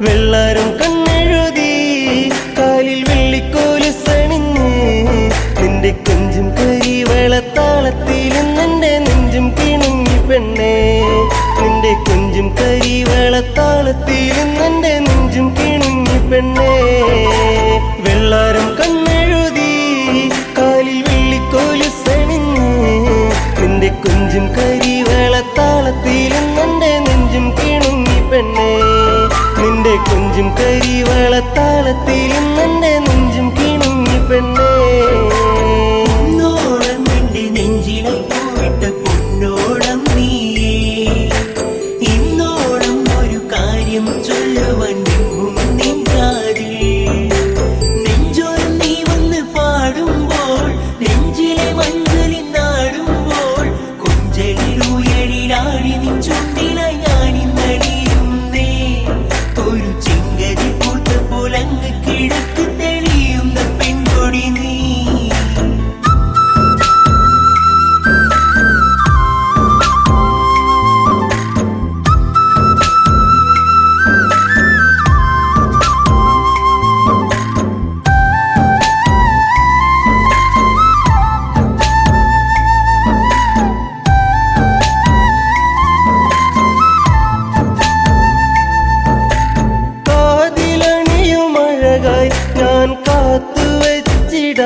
വെള്ളാരം കണ്ണെഴുതി കാലിൽ വെള്ളിക്കോലുസണിഞ്ഞ് നിന്റെ കൊഞ്ചും കരിവളത്താളത്തിലും നിന്റെ നെഞ്ചും കിണുങ്ങി പെണ്ണേ നിന്റെ കൊഞ്ചും കരിവളത്താളത്തിലും നിന്റെ നെഞ്ചും കിണുങ്ങി പെണ്ണേ വെള്ളാരം കണ്ണെഴുതി കാലിൽ വെള്ളിക്കോലുസണിഞ്ഞ് നിന്റെ കൊഞ്ചും കരിവളത്താളത്തിലും നിന്റെ നെഞ്ചും കിണുങ്ങി പെണ്ണേ നിന്റെ കൊഞ്ചും കരിവളത്താളത്തിലും നിന്റെ നെഞ്ചും കിണുങ്ങി പെണ്ണേ നിന്റെ നെഞ്ചിലെ പോയിട്ട് പൊന്നോളം നീയേ ഇന്നോളം ഒരു കാര്യം ചൊല്ലുവാൻ നെഞ്ചാതിൽ നെഞ്ചോരം നീ വന്ന് പാടുമ്പോൾ നെഞ്ചിലെ മഞ്ചലിൽ നാടുമ്പോൾ കൊഞ്ചലിലുയരിലാടി നിൻ ചുണ്ടിലായി ഞാനിന്നടിയുന്നേ ഒരു ചിങ്കരി പൂത്ത പോലങ്ങ് കിഴക്ക് തെളിയുന്ന പെൺകൊടി നീ ഞാൻ കാത്തുവച്ചിടാം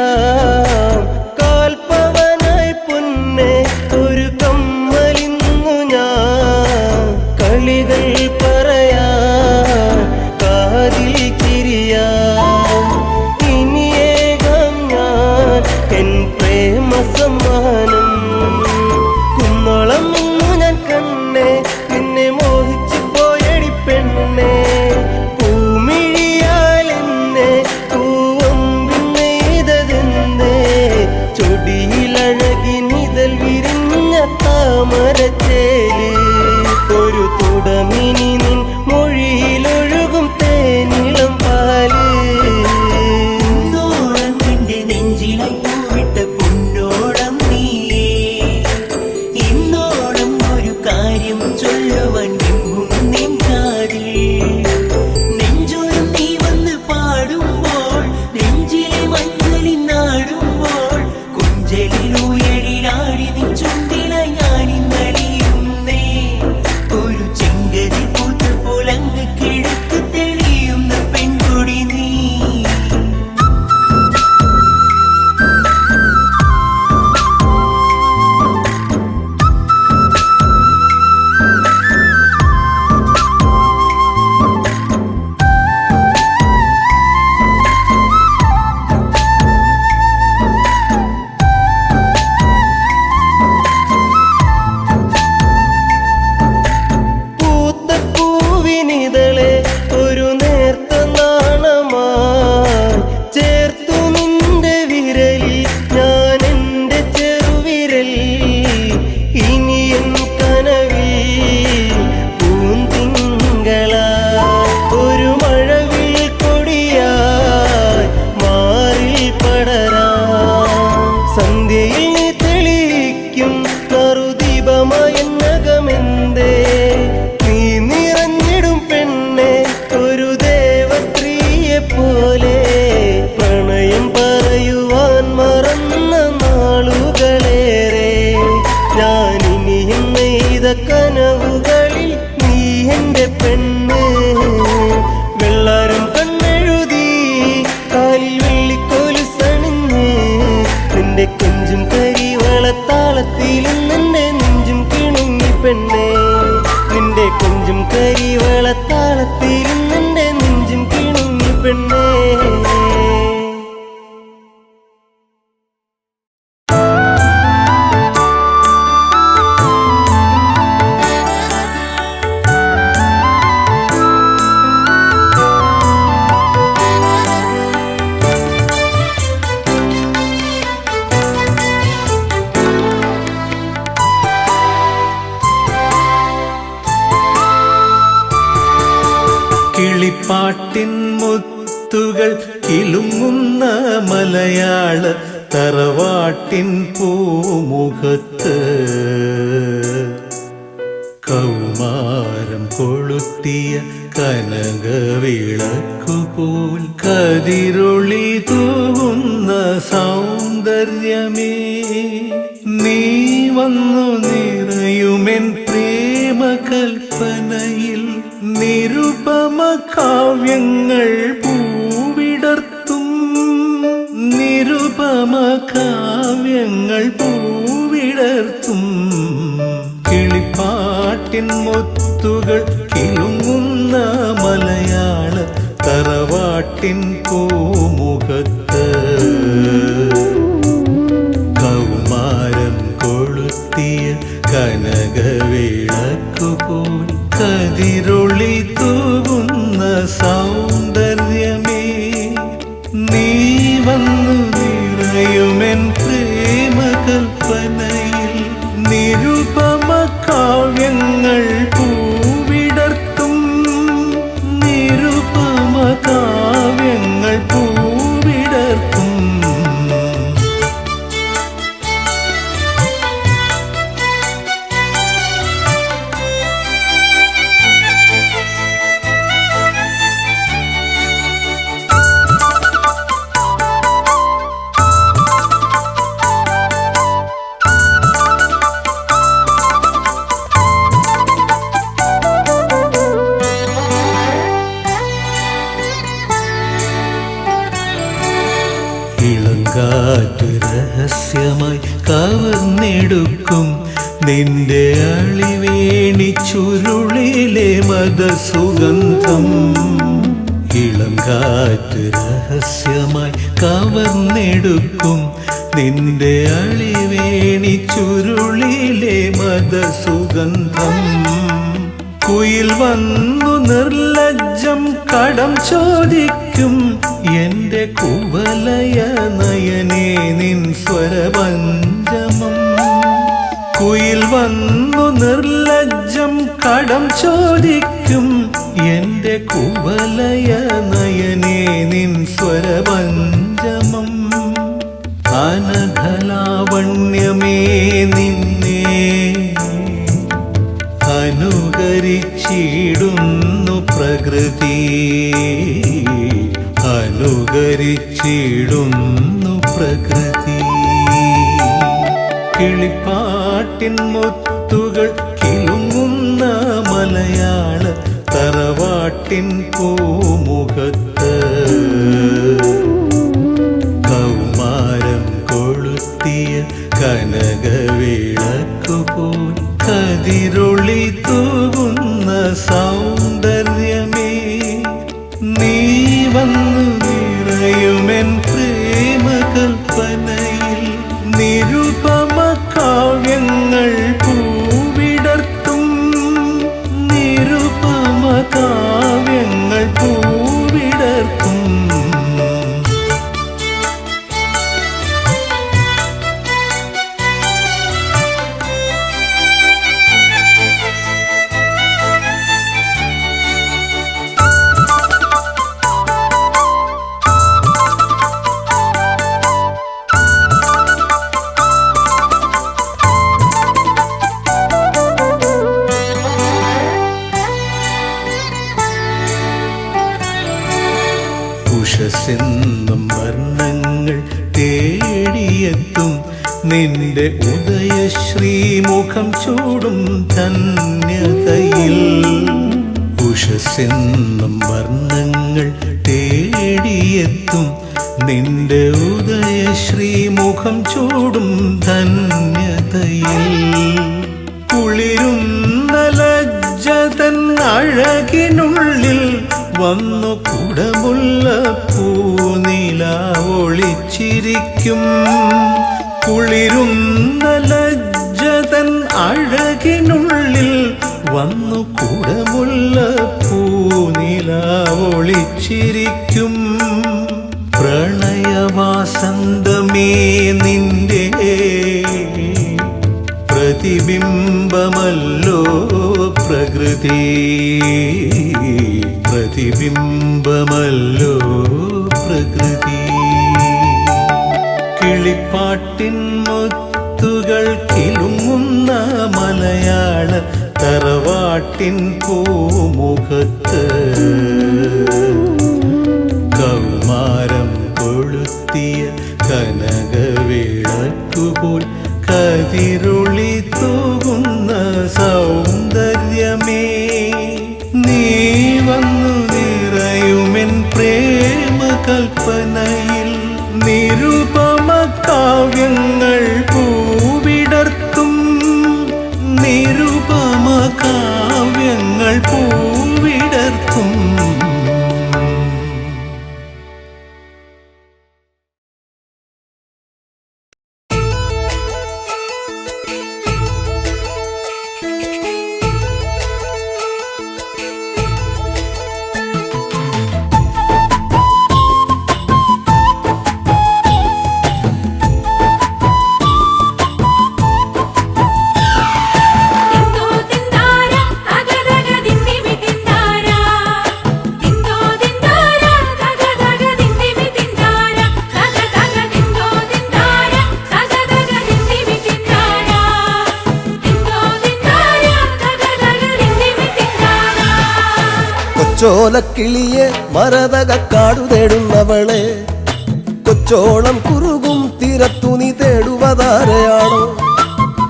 കാൽപ്പവനായി പൊന്നെ ഒരു കമ്മലിന്നു ഞാൻ കളികൾ പറയാൻ കാതിൽ ചിരിയാം ഇനിയേകാം ഞാൻ എൻ പ്രേമ സമ്മാനം കുന്നോളം ഇന്നു ഞാൻ കണ്ണേ നിന്നെ മോഹിച്ചു പോയടി പെണ്ണേ ചൊടിയിലഴകിനിതൽ വിരിഞ്ഞ താമരച്ചേല് ഒരു തുടമിനി നിൻ മൊഴിയിലൊഴുകും തേനിളം പാല് നിന്റെ നെഞ്ചിലെ പോയിട്ട് പൊന്നോളം നീയേ ഇന്നോളം ഒരു കാര്യം ചൊല്ലുവാൻ നെഞ്ചാതിൽ നെഞ്ചോരം നീ വന്ന് പാടുമ്പോൾ നെഞ്ചിലെ മഞ്ചലിൽ നാടുമ്പോൾ കൊഞ്ചലിലുയരിലാടി നിൻ ചുണ്ടിലായി ഞാനിന്നടിയുന്നേ ഒരു ചെങ്കരി പൂത്ത പോലങ്ങ് കിഴക്ക് തെളിയുന്ന പെൺകൊടി നീ ഒരു നേർത്ത നാണമായി ചേർത്തു നിന്റെ വിരലിൽ ഞാൻ എൻ്റെ ചെറുവിരൽ ഇനി എൻ കനവിൽ പൂന്തിങ്കളായി ഒരു മഴവിൽ കൊടിയായി മാറിൽ പടരാം സന്ധ്യയിൽ നീ തെളിയിക്കും നറുദീപമായ നഖമെന്തേ നീ നിറഞ്ഞിടും പെണ്ണെ ഒരു ദേവസ്ത്രീയെ പോലെ പ്രണയം പറയുവാൻ മറന്ന നാളുകളേറെ ഞാനിനിയും നെയ്ത കനവുകളിൽ നീ എൻ്റെ പെണ്ണ് വെള്ളാരം കണ്ണെഴുതി കാലിൽ വെള്ളിക്കോലുസണിഞ്ഞ് നിന്റെ കൊഞ്ചും കരിവളത്താളത്തിലും നിന്റെ നെഞ്ചും കിണുങ്ങി പെണ്ണേ നിന്റെ കൊഞ്ചും കരിവളത്താളത്തിലും നിന്റെ നെഞ്ചും കിണുങ്ങി പെണ്ണേ കിളിപ്പാട്ടിൻ മുത്തുകൾ കിലുങ്ങുന്ന മലയാള തറവാട്ടിൻ പൂമുഖത്ത് കൗമാരം കൊളുത്തിയ കനകവിളക്കുപോൽ കതിരൊളി തൂവുന്ന സൗന്ദര്യമേ, നീ വന്നു നിറയുമെൻ പ്രേമകൽപ്പനയിൽ. നിരുപമ കാവ്യങ്ങൾ പൂവിടർത്തും, നിരുപമ കാവ്യങ്ങൾ പൂവിടർത്തും. കിളിപ്പാട്ടിൻ മുത്തുകൾ കിലുങ്ങുന്ന മലയാള തറവാട്ടിൻ പൂമുഖത്ത്, കൗമാരം കൊളുത്തിയ കനകവിളക്കുപോൽ കതിരൊളി തൂവുന്ന സൗന്ദര്യമേ, നീ വന്നു നിറയുമെൻ പ്രേമകൽപ്പനയിൽ. നിരുപമ കാവ്യങ്ങൾ പൂവിടർത്തും, നിരുപമ കാവ്യങ്ങൾ പൂവിടർത്തും. ഇളങ്കാറ്റ് രഹസ്യമായി കവർന്നെടുക്കും നിന്റെ അളിവേണി ചുരുളിലെ മദസുഗന്ധം. ഇളങ്കാറ്റ് രഹസ്യമായി കവർന്നെടുക്കും നിന്റെ അളിവേണി ചുരുളിലെ മദസുഗന്ധം. കുയിൽ വന്നു നിർലജ്ജം കടം ചോദിക്കും എന്റെ കുവലയ നയനേ നിൻ സ്വരപഞ്ചമം. കുയിൽ വന്നു നിർലജ്ജം കടം ചോദിക്കും എന്റെ കുവലയ നയനേ നിൻ സ്വരപഞ്ചമം. അനഘലാവണ്യമേ നിന്നെ അനുകരിച്ചിടുന്നു പ്രകൃതി, അനുകരിച്ചിടുന്നു പ്രകൃതി. കിളിപ്പാട്ടിൻ മുത്തുകൾ കിലുങ്ങുന്ന മലയാള തറവാട്ടിൻ പൂമുഖത്ത്, കൗമാരം കൊളുത്തിയ കനകവിളക്കുപോൽ കതിരൊളി തൂവുന്ന സൗന്ദര്യമേ, നീ വന്നു നിറയുമെൻ പ്രേമകൽപ്പനയിൽ. നിരുപമ കാവ്യങ്ങൾ പൂവിടർത്തും, നിരുപമ കാവ്യങ്ങൾ പൂവിടർത്തും. ഉഷസ്സെന്നും വർണ്ണങ്ങൾ തേടിയെത്തും നിന്റെ ഉദയശ്രീമുഖം ചൂടും ധന്യതയിൽ. ഉഷസ്സെന്നും വർണ്ണങ്ങൾ തേടിയെത്തും നിന്റെ ഉദയശ്രീമുഖം ചൂടും ധന്യതയിൽ. കുളിരുന്ന ലജ്ജതൻ അഴകിനുള്ളിൽ വന്നു കുടമുല്ല പൂനില ഒളിച്ചിരിക്കും. കുളിരുന്ന ലജ്ജതൻ അഴകിനുള്ളിൽ വന്നു കുടമുല്ല പൂനില ഒളിച്ചിരിക്കും. പ്രണയവാസന്തമേ നിന്റെ പ്രതിബിംബമല്ലോ പ്രകൃതി, പ്രതിബിംബമല്ലോ പ്രകൃതി. കിളിപ്പാട്ടിൻ മുത്തുകൾ കിലുങ്ങുന്ന മലയാള തറവാട്ടിൻ കാട്ടിൻ പൂമുഖത്ത് കൗമാരം കൊളുത്തിയ കനകവിളക്കുപോൽ കതിരുളി തൂകുന്ന സൗന്ദര്യമേ, നീ വന്നു നിറയുമെൻ പ്രേമ കൽപ്പനയിൽ. നിരുപമ കാവ്യങ്ങൾ പൂവിടർത്തും, നിരുപമ കാവ്യങ്ങൾ പൂവിടർത്തും. കൊച്ചോലക്കിളിയെ മരതക കാടു തേടുന്നവളെ, കൊച്ചോളം കുറുകും തീരത്തു നീ തേടുവതാരയാണോ?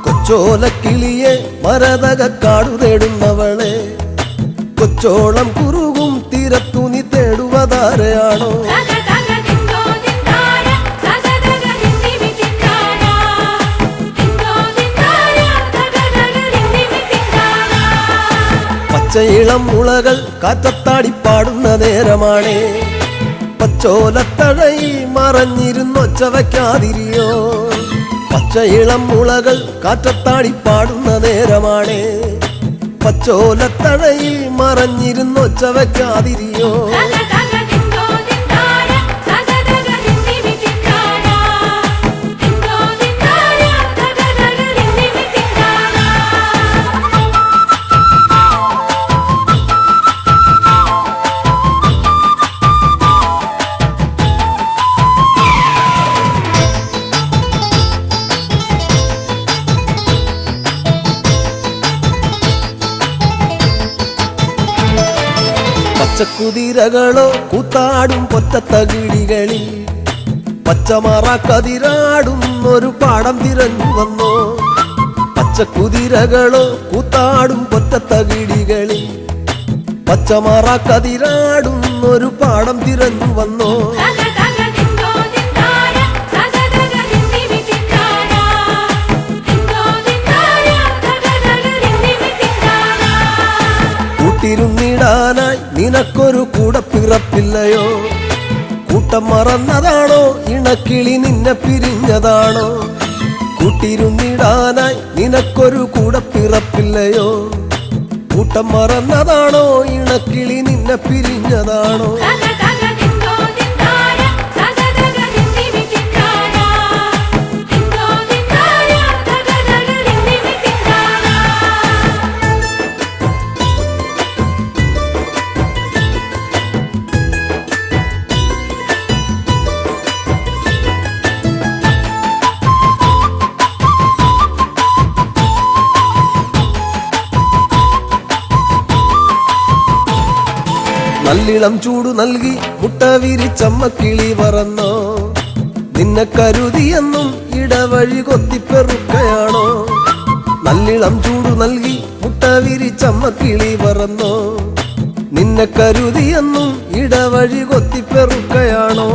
കൊച്ചോലക്കിളിയെ മരതക കാടു തേടുന്നവളെ, കൊച്ചോളം കുറുകും തീരത്തു നീ തേടുവതാരയാണോ? പച്ചയിളം മുളകൾ കാറ്റത്താടി പാടുന്ന നേരമാണേ, പച്ചോലത്തഴയി മറഞ്ഞിരുന്നൊച്ച വയ്ക്കാതിരിയോ? പച്ചയിളം മുളകൾ കാറ്റത്താടി പാടുന്ന നേരമാണേ, പച്ചോലത്തഴയി മറഞ്ഞിരുന്നൊച്ച വയ്ക്കാതിരിയോ? പച്ചക്കുതിരകളോ കൂത്താടും പൊറ്റത്തകിടികളിൽ, പച്ചമറ കതിരാടും ഒരു പാടം തിരഞ്ഞു വന്നോ? പച്ചക്കുതിരകളോ കൂത്താടും പൊറ്റത്തകിടികളിൽ, പച്ചമറ കതിരാടും ഒരു പാടം തിരഞ്ഞു വന്നോ? കൂട്ടിരുന്നിടാനായി നിനക്കൊരു കൂടെ പിറപ്പില്ലയോ? കൂട്ടം മറന്നതാണോ ഇണക്കിളി നിന്നെ പിരിഞ്ഞതാണോ? കൂട്ടിരുന്നിടാനായി നിനക്കൊരു കൂടെ പിറപ്പില്ലയോ? കൂട്ടം മറന്നതാണോ ഇണക്കിളി നിന്നെ പിരിഞ്ഞതാണോ? നല്ലിളം ചൂടു നൽകി മുട്ട വിരിച്ചമ്മക്കിളി പറന്നോ? നിന്നെ കരുതിയെന്നും ഇടവഴി കൊത്തിപ്പെറുക്കയാണോ? നല്ലിളം ചൂടു നൽകി മുട്ട വിരിച്ചമ്മക്കിളി പറന്നോ? നിന്നെ കരുതിയെന്നും ഇടവഴി കൊത്തിപ്പെറുക്കയാണോ?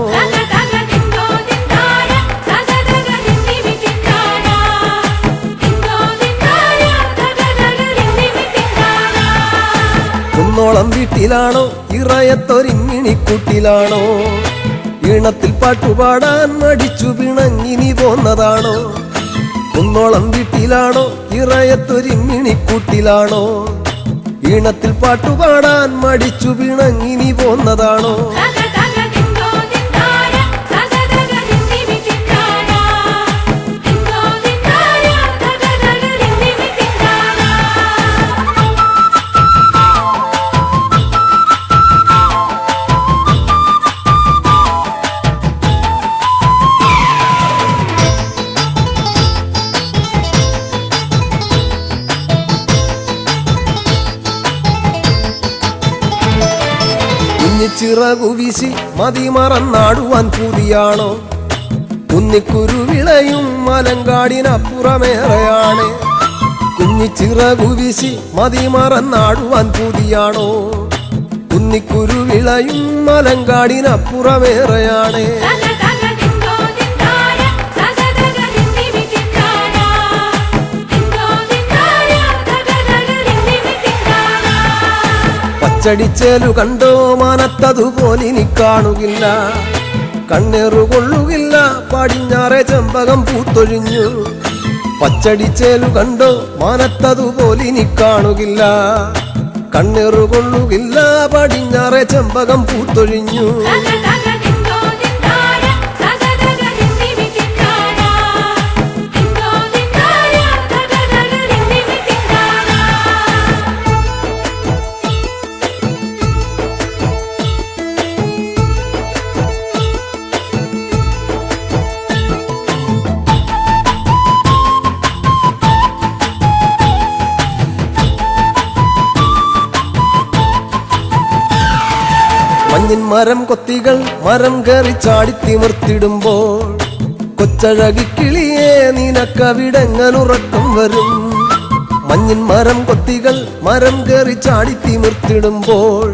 കുന്നോളം വീട്ടിലാണോ ഇറയത്തൊരിങ്ങിണിക്കൂട്ടിലാണോ? ഈണത്തിൽ പാട്ടുപാടാൻ മടിച്ചു പിണങ്ങിനി പോന്നതാണോ? കുന്നോളം വീട്ടിലാണോ ഇറയത്തൊരിങ്ങിണിക്കൂട്ടിലാണോ? ഈണത്തിൽ പാട്ടുപാടാൻ മടിച്ചു പിണങ്ങിനി പോന്നതാണോ? കുഞ്ഞിച്ചിറകു വീശി മതി മറന്നാടുവാൻ പൂതിയാണോ കുന്നിക്കുരുവിളയും മലങ്കാടിനപ്പുറമേറെയാണ് കുഞ്ഞിച്ചിറകു വീശി മതി മറന്നാടുവാൻ പൂതിയാണോ കുന്നിക്കുരുവിളയും മലങ്കാടിനപ്പുറമേറെയാണ് പച്ചടിച്ചേലു കണ്ടോ മാനത്തതുപോലിനി കാണുകില്ല കണ്ണേറുകൊള്ളുകില്ല പടിഞ്ഞാറെ ചെമ്പകം പൂത്തൊഴിഞ്ഞു പച്ചടിച്ചേലു കണ്ടോ മാനത്തതുപോലിനി കാണുകില്ല കണ്ണേറുകൊള്ളുകില്ല പടിഞ്ഞാറെ ചെമ്പകം പൂത്തൊഴിഞ്ഞു മഞ്ഞിൻ മരം കൊത്തികൾ മരം കയറി ചാടിത്തിമിർത്തിടുമ്പോൾ കൊച്ചഴകിക്കിളിയെ നിനക്കവിടെങ്ങനുറക്കം വരും മഞ്ഞിൻ മരം കൊത്തികൾ മരം കയറി ചാടിത്തിമിർത്തിടുമ്പോൾ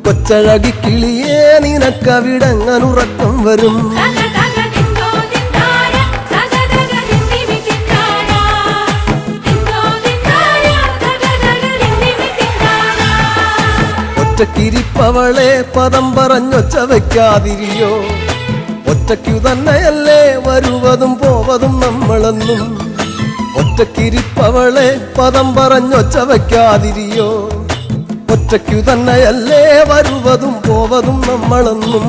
കൊച്ചഴകിക്കിളിയെ നിനക്കവിടെങ്ങനുറക്കം വരും ഒറ്റക്കിരിപ്പവളെ പദം പറഞ്ഞൊച്ച വയ്ക്കാതിരിയോ ഒറ്റയ്ക്കു തന്നെയല്ലേ വരുവതും പോവതും നമ്മളെന്നും ഒറ്റക്കിരിപ്പവളെ പദം പറഞ്ഞൊച്ച വയ്ക്കാതിരിയോ ഒറ്റയ്ക്കു തന്നെയല്ലേ വരുവതും പോവതും നമ്മളെന്നും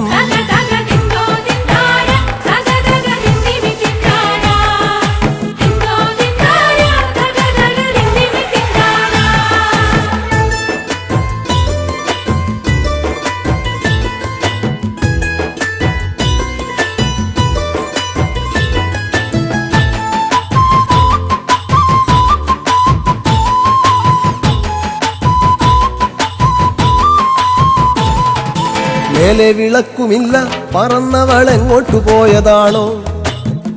മേലെ വിളക്കുമില്ല പറന്നവളെങ്ങോട്ടു പോയതാണോ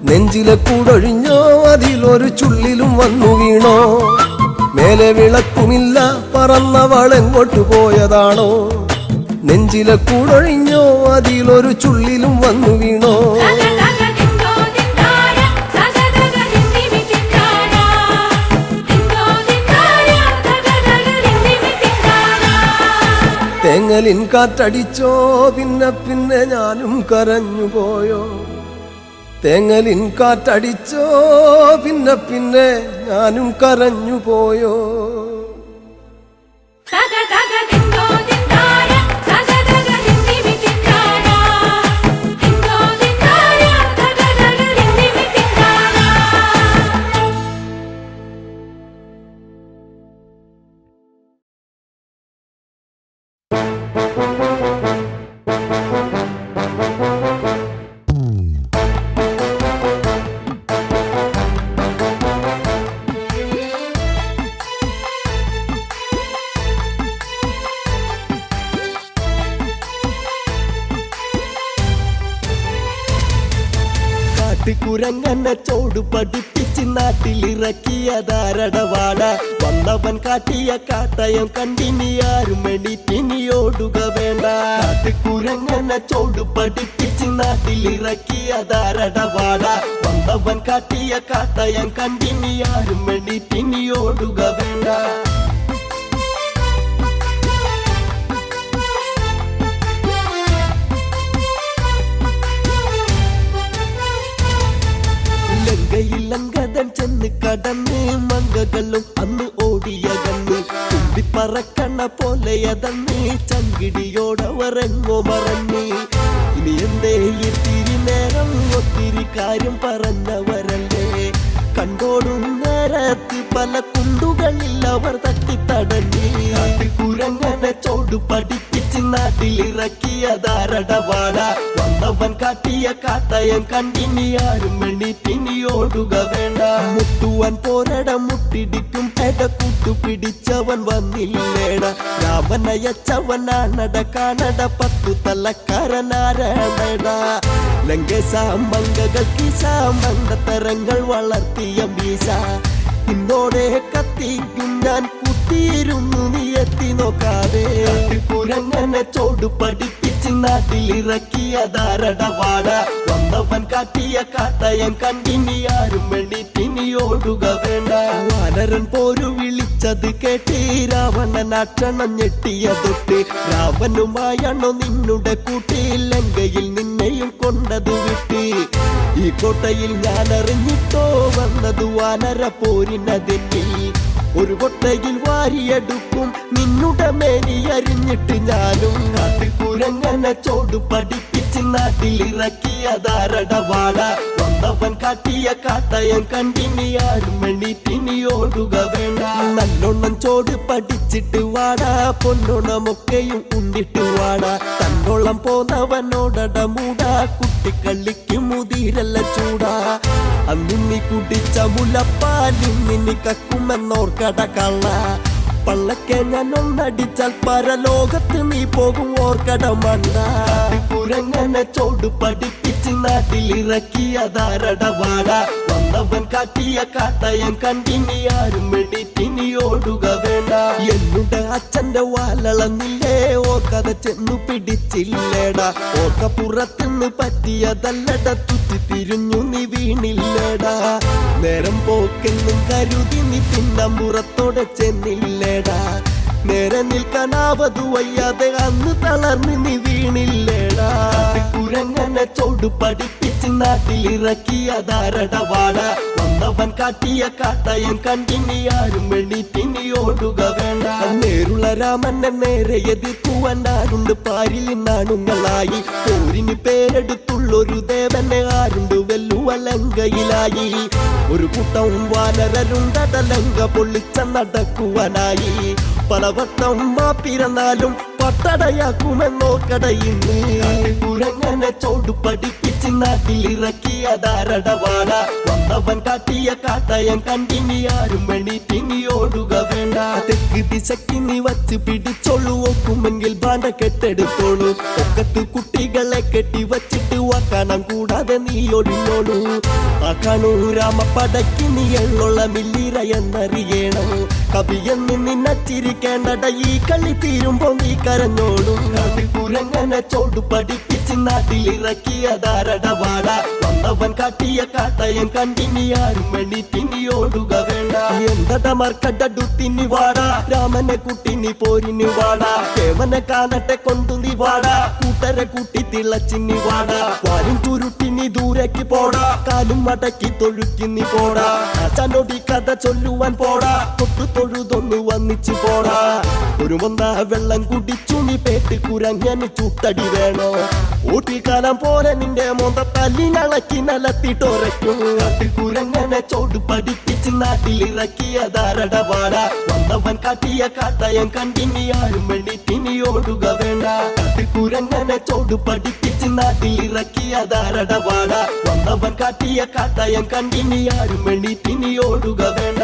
നെഞ്ചിലെ കൂടൊഴിഞ്ഞോ അതിലൊരു ചുള്ളിലും വന്നു വീണോ മേലെ വിളക്കുമില്ല പറന്നവളെങ്ങോട്ടു പോയതാണോ നെഞ്ചിലെ കൂടൊഴിഞ്ഞോ അതിലൊരു ചുള്ളിലും വന്നു വീണോ തേങ്ങലിൻ കാറ്റടിച്ചോ പിന്നെ പിന്നെ ഞാനും കരഞ്ഞു പോയോ തേങ്ങലിൻ കാറ്റടിച്ചോ പിന്നെ പിന്നെ ഞാനും കരഞ്ഞു പോയോ കുരങ്ങനെ ചോട് പഠിപ്പിച്ച് നാട്ടിലിറക്കിയതാരടവാട വന്നവൻ കാട്ടിയ കാട്ടയം കണ്ടിനി ആരും എണീറ്റിനിയോടുക വേണ്ട കുരങ്ങനെ ചോട് പഠിപ്പിച്ച് നാട്ടിലിറക്കിയതാരടവാട വന്നവൻ കാട്ടിയ കാട്ടയം കണ്ടിനി ആരും എണീറ്റിനിയോടുക വേണ്ട ലങ്കതൻ ചെന്ന് കടന്ന് മങ്കകളും അന്ന് ഓടിയകന്ന് തുമ്പിപ്പറക്കണ പോലെയതന്ന് ചങ്കിടിയോടവരെങ്ങോ മറന്ന് ഇനി എന്തേ ഇത്തിരി നേരം ഒത്തിരി കാര്യം പറഞ്ഞവരല്ലേ കണ്ടോടും നേരത്ത് പല കുണ്ടുകളിൽ അവർ തട്ടിത്തടഞ്ഞി കുരങ്ങനെ ചോട് പഠിപ്പിച്ച് നാട്ടിലിറക്കിയതാരടവാട വന്നവൻ കാട്ടിയ കാട്ടയം കണ്ടിനി ആരും എണ്ണീറ്റിനി ഓടുക വേണ്ട മുട്ടുവാൻ പോരട മുട്ടിടിക്കും എട കൂട്ടു പിടിച്ചവൻ വന്നില്ലേട രാമനയച്ചവനാണട കാണട 10 തലക്കാരനാരണട ലങ്കേശാമ്പങ്കകൾക്ക് മണ്ടത്തരങ്ങൾ വളർത്തിയ വീശ ഇന്നോടെ കത്തിക്കും ഞാൻ കുത്തിയിരുന്നു നീ എത്തി നോക്കാതെ കുരങ്ങനെ ചോട് പഠിപ്പിച്ച് നാട്ടിലിറക്കിയതാരടവാട വന്നവൻ കാട്ടിയ കാട്ടയം കണ്ടിനി ആരും എണ്ണീറ്റിനി ഓടുക വേണ്ട വാനരൻ പോരു വിളിച്ചത് കേട്ടി രാവണൻ അക്ഷണം ഞെട്ടിയ തൊട്ട് രാവനുമായാണോ നിന്നുടെ കൂട്ടി ലങ്കയിൽ നിന്നെയും കൊണ്ടത് വിട്ട് ഈ കോട്ടയിൽ ഞാൻ അറിഞ്ഞിട്ടോ വന്നത് വാനര പോരിനതെന്നി ഒരു കൊട്ടയിൽ വാരിയെടുക്കും നിന്നുടെ മേനി അരിഞ്ഞിട്ട് ഞാനും കാട്ടുകുരങ്ങനെ ചോട് പഠിപ്പിച്ച് നാട്ടിലിറക്കിയതാരടവാട വന്നവൻ കാട്ടിയ കാട്ടയം കണ്ടിനി ആരും എണ്ണീറ്റിനി ഓടുക വേണ്ട നല്ലോണം ചോട് പഠിച്ചിട്ട് വാടാ പൊന്നോണമൊക്കെയും ഉണ്ടിട്ട് വാടാ തന്നോളം പോന്നവനോടട മൂടാ കുട്ടിക്കള്ളിക്ക് മുതിരല്ല ചൂടാ അന്നിന്നി കുടിച്ച മുലപ്പാലിന്നി കക്കുമെന്നോർക്കട കള്ള പള്ളക്കെ ഞാൻ ഒന്നടിച്ചാൽ പരലോകത്ത് നീ പോകും ഓർക്കട മണ്ട കുരങ്ങനെ ചോട് പഠിപ്പിച്ച് നാട്ടിലിറക്കിയതാരടവാട വന്നവൻ കാട്ടിയ കാട്ടയം കണ്ടിനി ആരും എണ്ണീറ്റിനി ഓടുക വേണ്ട എന്നുടെ അച്ഛന്റെ വാലളന്നില്ലേ ഓർക്കഥ ചെന്നു പിടിച്ചില്ലേടാ ഓർക്ക പുറത്തുനിന്ന് പറ്റിയതല്ലട തുറ്റി തിരിഞ്ഞു നീ വീണില്ലേടാ നേരം പോക്കെന്നും കരുതി നീ പിന്നമ്പുറത്തോടെ ചെന്നില്ലേടാ നേരെ നിൽക്കാനാവതു വയ്യാതെ അന്ന് തളർന്ന് നീ വീണില്ലേടാ കുരങ്ങനെ ചോട് പഠിപ്പിച്ച് നാട്ടിലിറക്കിയതാരടവാട വന്നവൻ കാട്ടിയ കാട്ടയം കണ്ടിനി ആരും എണ്ണീറ്റിനി ഓടുക വേണ്ട നേരുള്ള രാമനെ നേരെ എതിർക്കുവാനാരുണ്ട് പാരിൽ നാണുങ്ങളായി പോരിന് പേരെടുത്തുള്ളൊരു ദേവനെ ആരുണ്ട് വെല്ലുവ ലങ്കയിലായി ഒരു കൂട്ടം വാനരരുണ്ടട ലങ്ക പൊള്ളിച്ച നടക്കുവാനായി പലവട്ടം പിറന്നാലും പട്ടടയാക്കുമെന്നോ കടയിന്ന് കുരങ്ങനെ ചോട് പഠിപ്പിച്ച് നാട്ടിലിറക്കിയതാരടവാട വന്നവൻ കാട്ടിയ കാട്ടയം കണ്ടിനി ആരും എണ്ണീറ്റിനി ഓടുക വേണ്ട തെക്ക് ദിശക്ക് നീ വച്ച് പിടിച്ചോളൂ ഒക്കുമെങ്കിൽ ബാണ്ട കെട്ടെടുത്തോളൂ ഒക്കത്ത് കുട്ടികളെ കെട്ടി വച്ചിട്ട് വാക്കണം കൂടാതെ നീ ഒഴിഞ്ഞോളൂ ആ കാണൂ രാമപ്പടയ്ക്ക് നീ എള്ളുള്ള മില്ലിറ എന്നറിയണം കവിയെന്ന് നിന്നച്ചിരിക്കേണ്ടട ഈ കളി തീരുമ്പോ നീ കരഞ്ഞോളും കുരങ്ങനെ ചോട് പഠിപ്പിച്ച് നാട്ടിലിറക്കിയതാരടവാട വന്നവൻ കാട്ടിയ കാട്ടയം കണ്ടിനി ആരും എണ്ണീറ്റിനി ഓടുക വേണ്ട എന്തട മർക്കടുത്തിനി വാടാ രാമനെ കുട്ടിനി പോരിനി വാടാ കേവനെ കാണട്ടെ കൊണ്ടു നീ വാടാ കൂട്ടരെ കൂട്ടി തിളച്ചിനി വാടാ വാരും ചുരുട്ടിനി ദൂരേക്ക് പോടാ കാലും മടക്കി തൊഴുക്കിനി പോടാ അച്ഛനോടി കഥ ചൊല്ലുവാൻ പോടാ തൊട്ടു തൊഴുതൊന്നു വന്നിച്ചു പോടാ ഒരു മൊന്ന വെള്ളം കുടിച്ചു നീ പേട്ട് കുരങ്ങന് ചൂട്ടടി വേണോ ഊട്ടിക്കാലം പോലെ നിന്റെ മോന്ത തല്ലി ഞളക്കി നിലത്തിട്ടൊരയ്ക്കും കുരങ്ങനെ ചോട് പഠിപ്പിച്ച് നാട്ടിലിറക്കിയതാരടവാട വന്നവൻ കാട്ടിയ കാട്ടയം കണ്ടിനി ആരും എണ്ണീറ്റിനി ഓടുക വേണ്ട കുരങ്ങനെ ചോട് പഠിപ്പിച്ച് നാട്ടിലിറക്കിയതാരടവാട വന്നവൻ കാട്ടിയ കാട്ടയം കണ്ടിനി ആരും എണ്ണീറ്റിനി ഓടുക വേണ്ട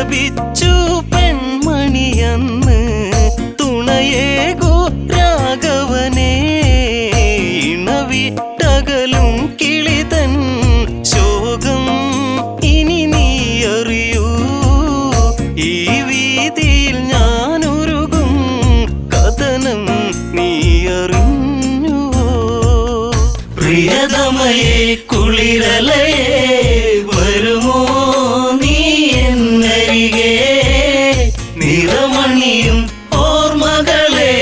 വിലപിച്ചു പെൺമണിയന്ന് തുണയേകോ രാഘവനെ ഇണവിട്ടകലും കിളിതൻ ശോകം ഇനി നീ അറിയൂ ഈ വീതിയിൽ ഞാനൊരുകും കഥനം നീ അറിഞ്ഞുവോ പ്രിയതമയെ കുളിരലയെ വരുമോ നീ എന്നരികെ നിറമണിയും ഓർമ്മകളെ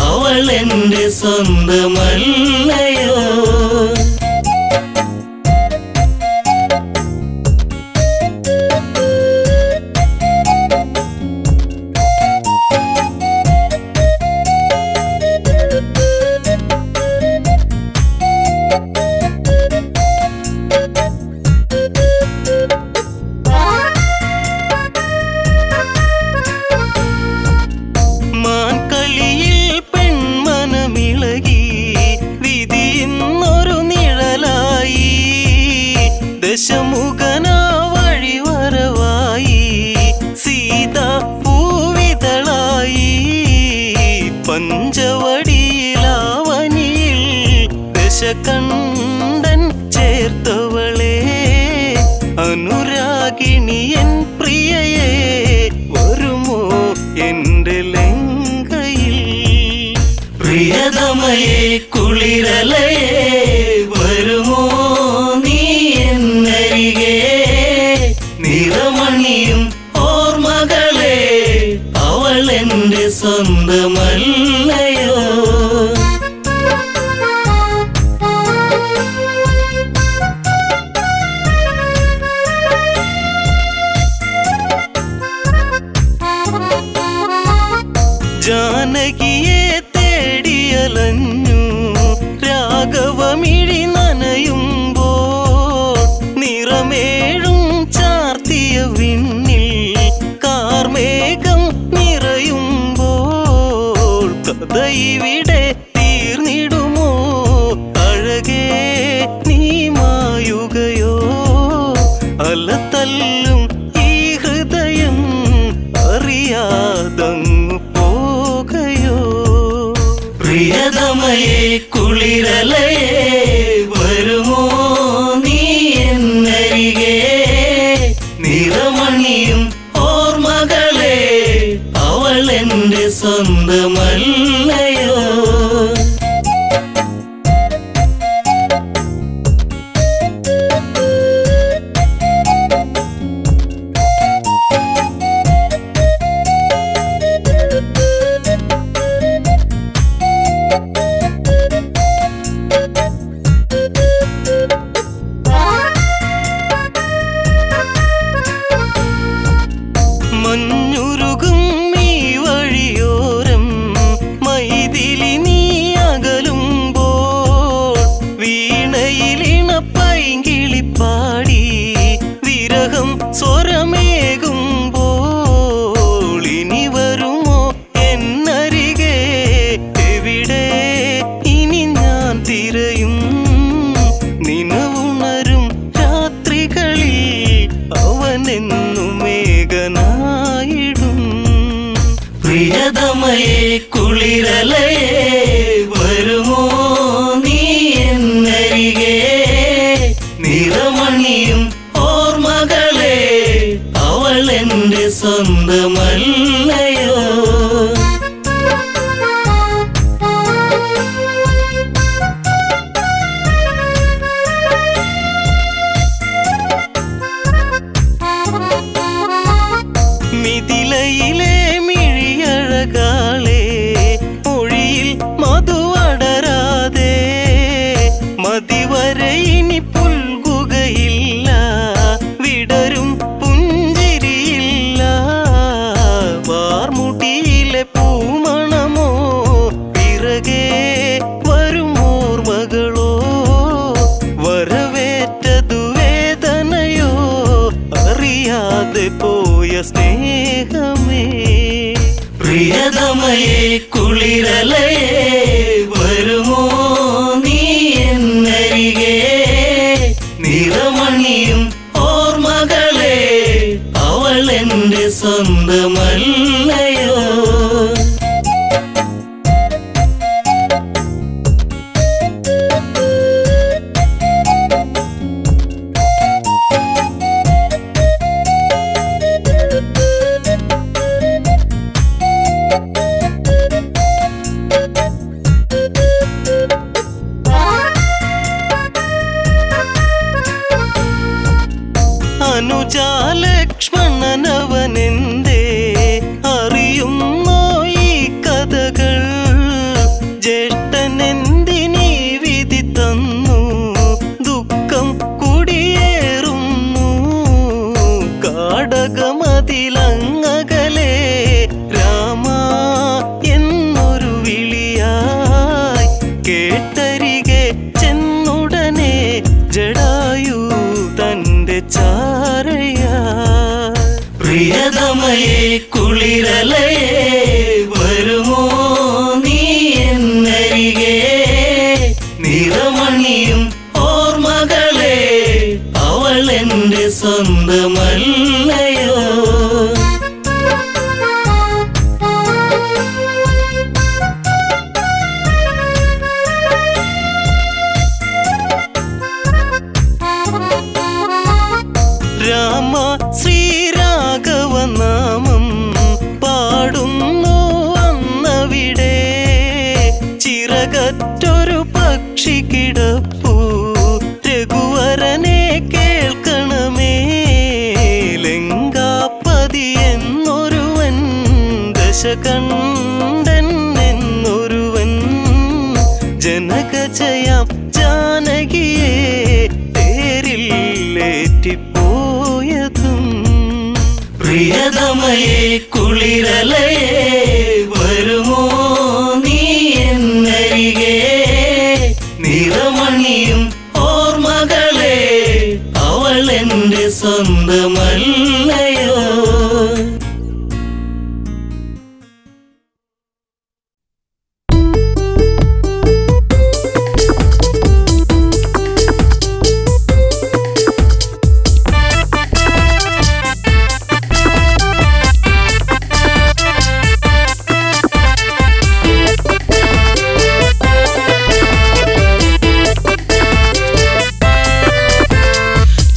അവൾ എൻ്റെ സ്വന്തമല്ലയോ മാൻകളിയിൽ പെൺമനമിളകി വിധിയെന്നൊരു നിഴലായി ദശമുഖനാ വഴിവരവായി സീത പൂവിതളായി പഞ്ചവടിയിലാവനിയിൽ ദശകണ്ഠൻ ചേർത്തവളെ അനുരാഗിണിയൻ പ്രിയയെ വരുമോ എൻ്റെ ലങ്കയിൽ പ്രിയതമയെ കുളിരലയെ വരുമോ നീ എന്നരികെ നിറമണിയും ഓർമ്മകളെ അവൾ എൻ്റെ സ്വന്തമല്ലയോ ജാനകിയെ തേടിയലഞ്ഞു രാഘവമിഴി നനയുമ്പോൾ നിറമേഴും ചാർത്തിയ വിണ്ണിൽ കാർമേഘം നിറയുമ്പോൾ കഥ ഇവിടെ തീർന്നിടുമോ അഴകേ നീ മായുകയോ അലതല്ലും ഈ ഹൃദയം അറിയാതങ്ങു പോകയോ പ്രിയതമയെ കുളിരലയെ വരുമോ നീ എന്നരികെ നിറമണിയും ഓർമ്മകളെ അവൾ എൻ്റെ സ്വന്തമല്ലയോ മഞ്ഞുരുകും ഈ വഴിയോരം മൈഥിലി നീ അകലുമ്പോൾ വീണയിലിണ പൈങ്കിളിപ്പാടി വിരഹം സ്വരമേകുമ്പോൾ ഇനി വരുമോ എന്നരികെ എവിടെ ഇനി ഞാൻ തിരയും നിനവുണരും രാത്രികളിൽ അവനെന്നും മേഘനായിടും പ്രിയതമയെ കുളിരലയെ വരുമോ നീ എന്നരികെ നിറമണിയും ഓർമ്മകളെ അവൾ എൻ്റെ സ്വന്തമല്ലയോ മിഥിലയിലെ മിഴിയഴകാളെ മൊഴിയിൽ മധുവടരാതെ മതിവരെ ഇനി പുൽകുകയില്ല വിടരും പുഞ്ചിരിയില്ല വാർമുടിയിലെ പൂമണമോ പിറകെ വരുമോർമകളോ വരവേറ്റതു വേദനയോ അറിയാതെ പോയ സ്നേഹമേ പ്രിയതമയെ കുളിരലയെ വരുമോ നീ എന്നരികെ നിറമണിയും ഓർമ്മകളെ അവൾ എൻ്റെ സ്വന്തമല്ലയോ? അനുജാലക്ഷ്മണനവനെന്തേ അറിയുന്നോ ഈ കഥകൾ? ജ്യേഷ്ഠനെന്തിനീ വിധി തന്നു? ദുഃഖം കുടിയേറുന്നു കാടകമതിലങ്ങകലെ. രാമ എന്നൊരു വിളിയായി കേട്ടരികെ ചെന്നുടനെ ജടായു തന്റെ ചാരയാ. പ്രിയതമയെ കുളിരലയെ വരുമോ നീ എന്നരികെ? നിറമണിയും ഓർമ്മകളെ അവൾ എന്റെ സ്വന്തമല്ലയോ? രാമ ശ്രീരാഘവനാമം പാടുന്നു അന്നവിടെ. ചിറകറ്റൊരു പക്ഷി കിടപ്പു രഘുവരനെ കേൾക്കണമേ. ലങ്കാപതി എന്നൊരുവൻ, ദശകണ്ഠൻ എന്നൊരുവൻ, ജനകജയാം ജാനകിയെ തേരിലേറ്റിപ്പോയതും. പ്രിയതമയെ കുളിരലയെ വരുമോ നീ എന്നരികെ? നിറമണിയും ഓർമ്മകളെ അവൾ എന്റെ സ്വന്തമല്ലയോ?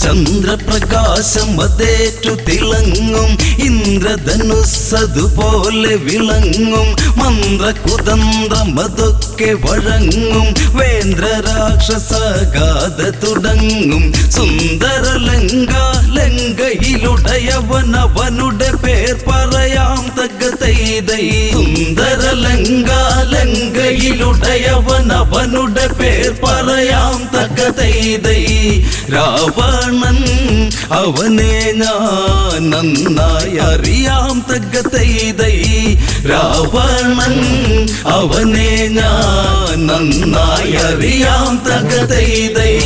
ചന്ദ്രപ്രകാശം അതേറ്റു തിളങ്ങും, ഇന്ദ്രധനുസ്സതുപോലെ വിളങ്ങും. മന്ത്രകുതന്ത്രമതൊക്കെ വഴങ്ങും, വേന്ദ്രരാക്ഷസഗാഥ തുടങ്ങും. സുന്ദരലങ്ക ലങ്കയിലുടയവനവനുടെ പേർ പറയാം തകതൈതൈ. സുന്ദരലങ്ക ലങ്കയിലുടയവനവനുടെ പേർ പറയാം തകതൈതൈ. രാവണൻ അവനെ ഞാൻ നന്നായി അറിയാം തകതൈതൈ. രാവണൻ അവനെ ഞാൻ നന്നായി അറിയാം തകതൈതൈ.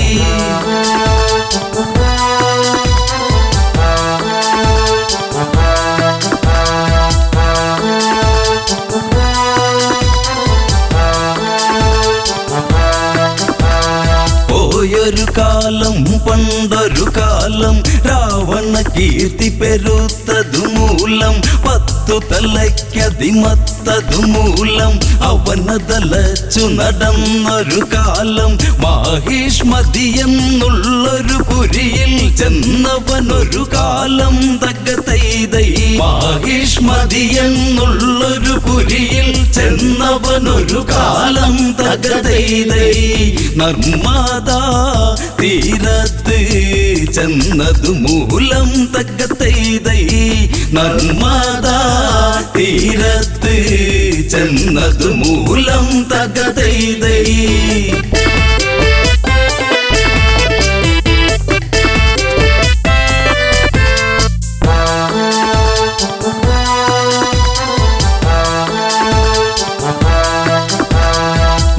പോയൊരു കാലം പണ്ടൊരു കാലം രാവണ കീർത്തി പെരുത്തതു മൂലം 10 തലയ്ക്കതിമത്തതു മൂലം അവനതലച്ചു നടന്നൊരു കാലം. മാഹിഷ്മതി എന്നുള്ളൊരു പുരിയിൽ ചെന്നവനൊരു കാലം തകതൈതൈ. മാഹിഷ്മതി എന്നുള്ളൊരു പുരിയിൽ ചെന്നവനൊരു കാലം തകതൈതൈ. നർമ്മദാ തീരത്ത് ചെന്നതു മൂലം തകതൈതൈ. നർമ്മദാ തീരത്ത് ചെന്നതു മൂലം തകതൈതൈ.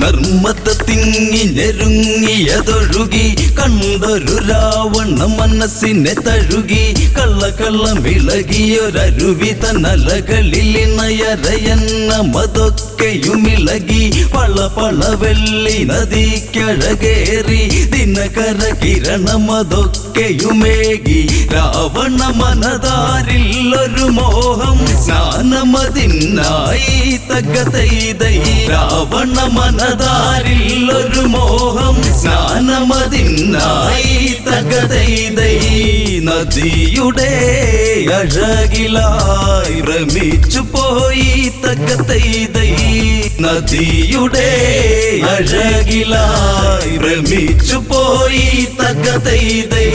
നർമ്മദ തിങ്ങി ഞെരുങ്ങിയതൊഴുകി കണ്ടൊരു രാവണ രാവണ മനസ്സിനെ തഴുകി കള്ളമിളകിയൊരരുവി തന്നലകളിൽ ഇണയരയെന്ന മതൊക്കെയുമിളകി പള വെള്ളി നദിക്കഴകേറി ദിനകര കിരണമതൊക്കെയുമേകി രാവണ മനതാരിൽ ഒരു മോഹം സ്നാനമതിനായി തകതൈതൈ രാവണ മനതാരിൽ ഒരു മോഹം സ്നാനമതിനായി തകതൈതൈ നദിയുടെ അഴകിലായി ഭ്രമിച്ചു പോയി തകതൈതൈ നദിയുടെ അഴകിലായി ഭ്രമിച്ചു പോയി തകതൈതൈ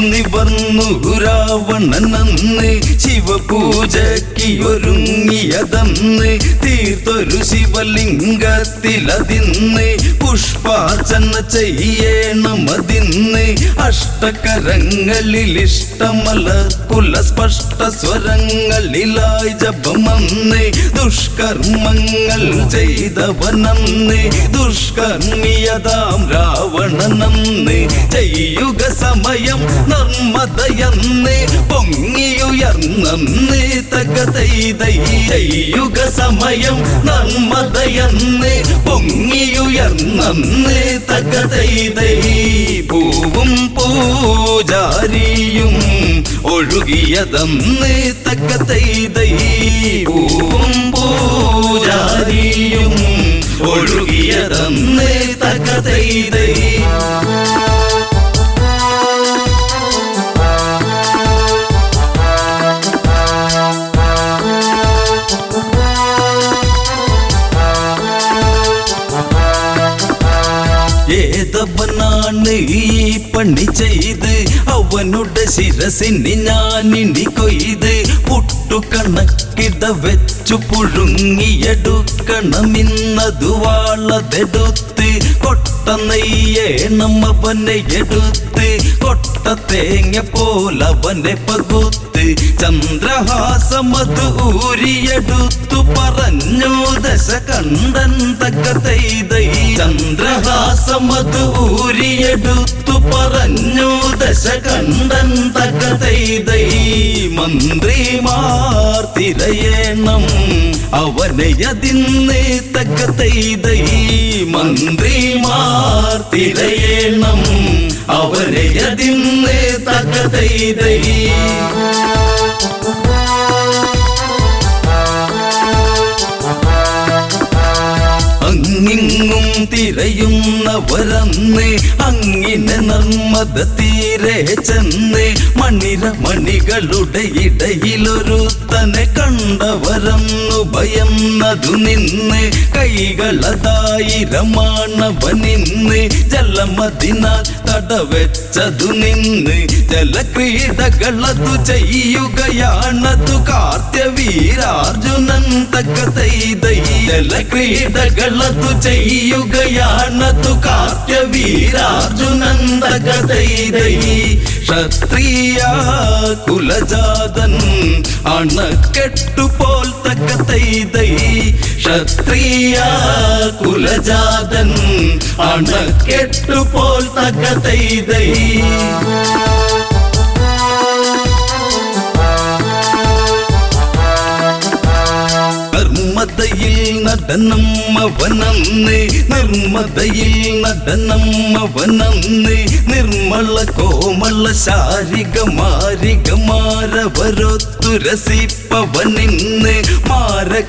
നിവർന്നു രാവണനന്ന് ശിവപൂജയ്ക്കൊരുങ്ങിയതന്ന് തീർത്തൊരു ശിവലിംഗത്തിലതിന്ന് പുഷ്പാർച്ചന ചെയ്യണമതിന്ന് അഷ്ടകരങ്ങളിൽ ഇഷ്ടമല കുലസ്പഷ്ട സ്വരങ്ങളിലായി ജപമന്ന് ദുഷ്കർമ്മങ്ങൾ ചെയ്തവനന്ന് ദുഷ്കർമ്മിയതാം രാവണനന്ന് ചെയ്യുക സമയം നർമ്മദയന്ന് പൊങ്ങിയുയർന്നന്ന് തകതൈതൈ ചെയ്യുക സമയം നർമ്മദയന്ന് പൊങ്ങിയുയർന്നന്ന് തകതൈതൈ പൂവും പൂജാരിയും ഒഴുകിയതന്ന് തകതൈതൈ പൂവും പൂജാരിയും ഒഴുകിയതന്ന് തകതൈതൈ ഏതവനാണ് ഈ പണി ചെയ്ത് അവനുടെ ശിരസിന് ഞാനിനി കൊയ്ത് പുട്ടുകണക്കിട വെച്ചു പുഴുങ്ങിയെടുക്കണമെന്നതു വാളതെടുത്ത് കൊട്ട നെയ്യേണം അവനെ എടുത്ത് കൊട്ട തേങ്ങ പോലവനെ പകുത്ത് ചന്ദ്രഹാസമത് ഊരിയെടുത്തു പറഞ്ഞു ദശകണ്ഠൻ തകതൈതൈ ചന്ദ്രഹാസമത് ഊരിയെടുത്തു പറഞ്ഞു ദശകണ്ഠൻ തകതൈതൈ മന്ത്രിമാർ തിരയേണം അവനെ അതിന്ന് തകതൈതൈ മന്ത്രിമാർ തിരയേണം അവനെ അതിന്ന് തകതൈതൈ അങ്ങിങ്ങും തിരയുന്നവരന്ന് അങ്ങിനെ നർമ്മദ തീരെ ചെന്ന് മണികളുടെ ഇടയിലൊരുത്തനെ കണ്ടവരന്നു ഭയന്നതു നിന്ന് കൈകളതായിരമാണവനിന്ന് ജലമതിനാൽ തടവെച്ചതു നിന്ന് ജലക്രീഡകളതു ചെയ്യുകയാണതു കാർത്യവീരാർജുനൻ തകതൈതൈ ജലക്രീഡകളതു ചെയ്യുകയാണതു കാർത്യവീരാർജുനൻ തകതൈതൈ ക്ഷത്രിയ കുലജാതൻ അണക്കെട്ടുപോൽ തകതൈതൈ ക്ഷത്രിയ കുലജാതൻ അണക്കെട്ടുപോൽ തകതൈതൈ നിർമ്മതയിൽ നടനം അവനന്ന് നിർമ്മതയിൽ നടനം അവനന്ന് നിർമ്മല കോമള ശാരിക മാരികമാരവരൊത്തു രസിപ്പവനിന്ന് മാരകേളികളാടും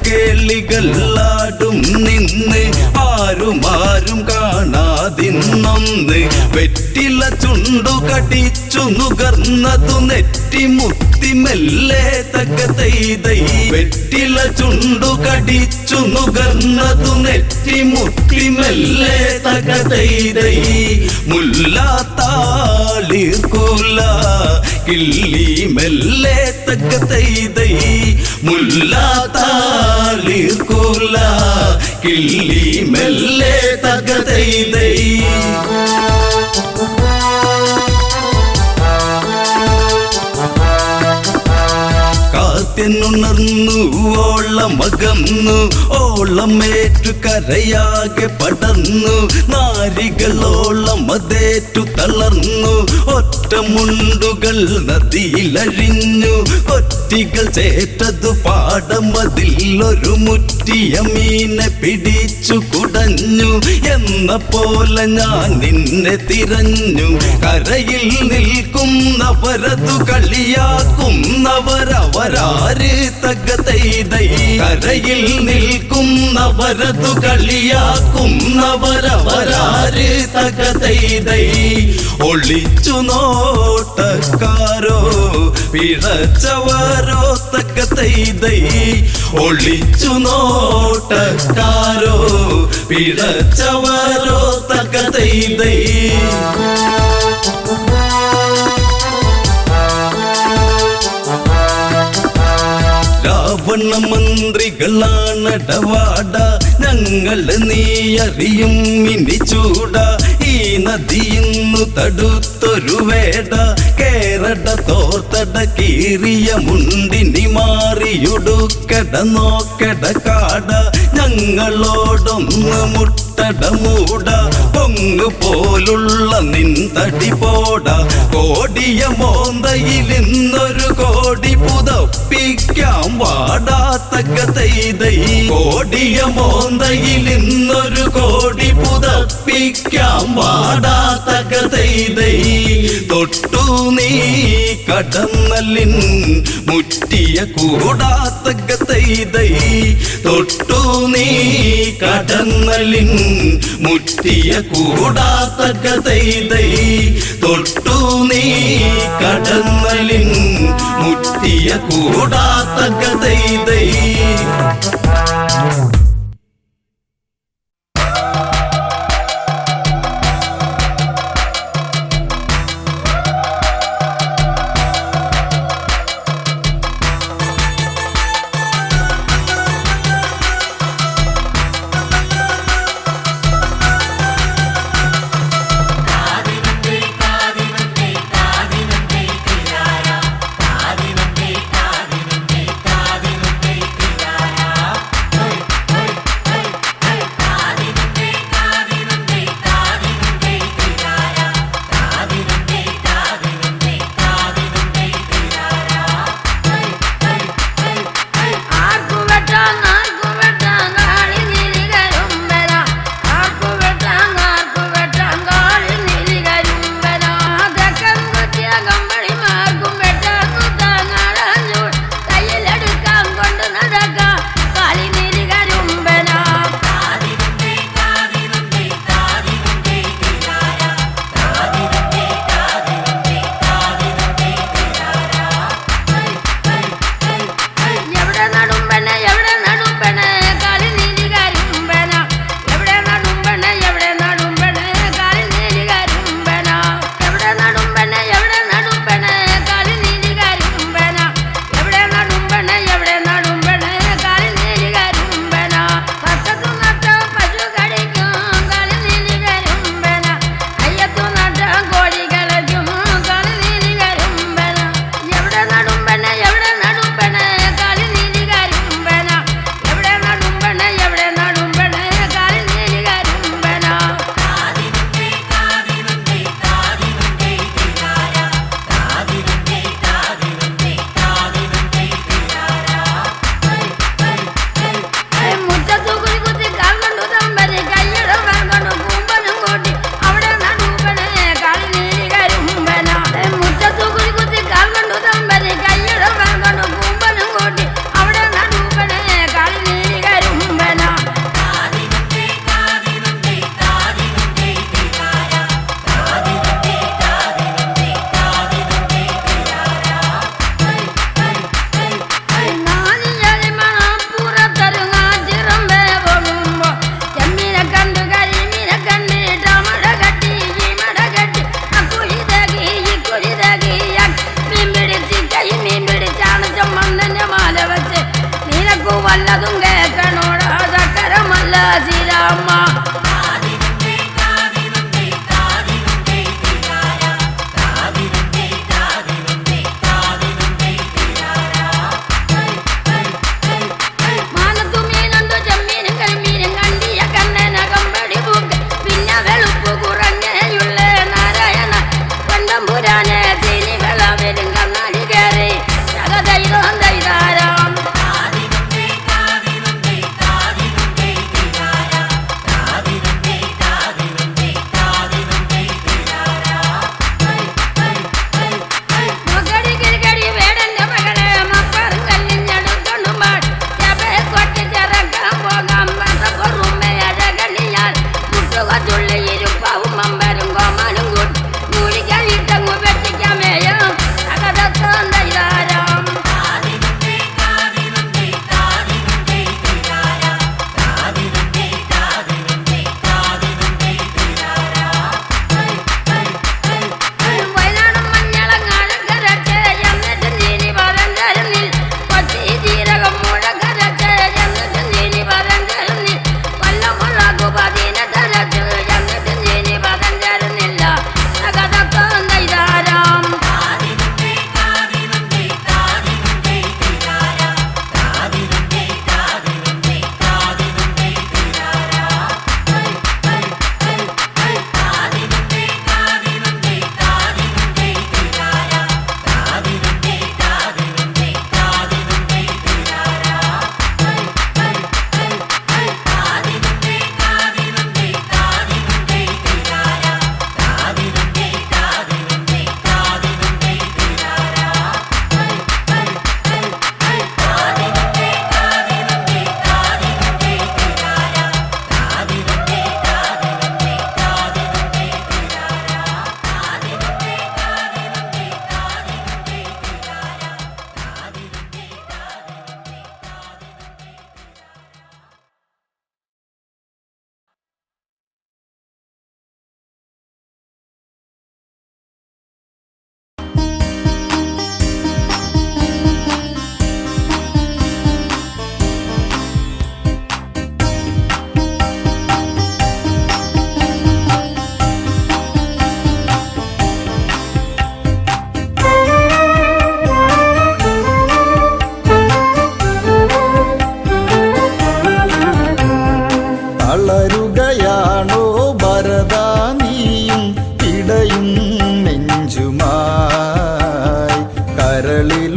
നിന്ന് ആരും കാണാതിന്നൊന്ന് വെറ്റില ചുണ്ടു കടിച്ചു നുകർന്നതു നെറ്റിമുത്തി മെല്ലെ തകതൈതൈ വെറ്റില ചുണ്ടു കടിച്ചു നുകർന്നതു നെറ്റിമുത്തി മെല്ലെ തകതൈതൈ മുല്ലാത്താളിർകൂല കിള്ളി മെല്ലെ തകതൈതൈ മുല്ലാത്താളിർകൂല കിള്ളി മെല്ലെ തകതൈതൈ മർത്യനുണർന്നു ഓളമകന്നു ഓളമേറ്റു കരയാകെ പടർന്നു നാരികളോളം അതേറ്റു തളർന്നു ഒറ്റമുണ്ടുകൾ നദിയിലഴിഞ്ഞു കൊറ്റികൾ ചേറ്റതു പാടമതിൽ ഒരു മുറ്റിയ മീനെ പിടിച്ചു കുടഞ്ഞു എന്ന പോലെ ഞാൻ നിന്നെ തിരഞ്ഞു കരയിൽ നിൽക്കുന്നവരതു കളിയാക്കുന്നവരവരാര് തകതൈതൈ കരയിൽ നിൽക്കുന്നവരതു കളിയാക്കുന്നവരവരാര് തകതൈതൈ ഒളിച്ചു നോട്ടക്കാരോ പിഴച്ചവരോ തകതൈതൈ ഒളിച്ചു നോട്ടക്കാരോ പിഴച്ചവരോ തകതൈതൈ രാവണ മന്ത്രികളാണടവാട ഞങ്ങള് നീ അറിയും ഇനി ചൂട ഈ നദിയിന്നു തടുത്തൊരു വേട കേരട തോർത്തട കീറിയ മുണ്ടിനി മാറിയുടുക്കട നോക്കട കാട ഞങ്ങളോടൊന്ന് മുട്ടട മൂട പൊങ്ങു പോലുള്ള നിന്തടി പോട കോടിയ മോന്തയിൽ ഇന്നൊരു കോടി പുതപ്പിക്കാം വാടാത്തക തൈതൈ കോടിയ മോന്തയിൽ ഇന്നൊരു കോടി പുതപ്പിക്കാം വാടാത്തക തൈതൈ തൊട്ടു നീ കടന്നലിൻ മുറ്റിയ കൂടാത്തക തൈതൈ തൊട്ടു നീ കടന്നലിൻ മുറ്റിയ കൂടാത്തക തൈതൈ തൊട്ടു നീ കടന്നലിൻ മുറ്റിയ കൂടാത്തക തൈതൈ ആ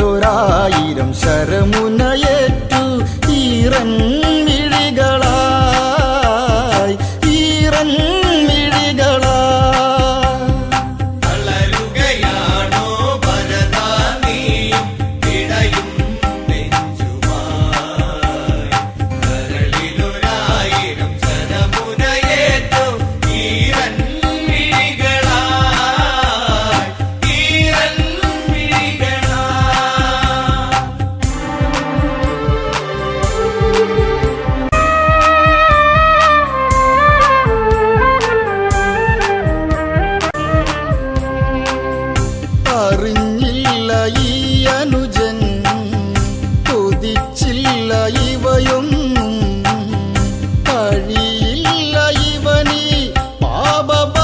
കരളിലൊരായിരം ശരമുനയേറ്റു ഈറൻ മിഴികളായി ഈറൻ മിഴികളായി തളരുകയാണോ ഭരതാ നീയും ഇടയും നെഞ്ചുമായി കരളിലൊരായിരം ശരമുനയേറ്റു ഈറൻ മിഴികളായി ഈറൻ മിഴികളായി അറിഞ്ഞില്ല ഈ അനുജൻ കൊതിച്ചില്ല ഇവയൊന്നും കഴിയില്ല ഇവനീ പാപഭാരമേൽക്കാൻ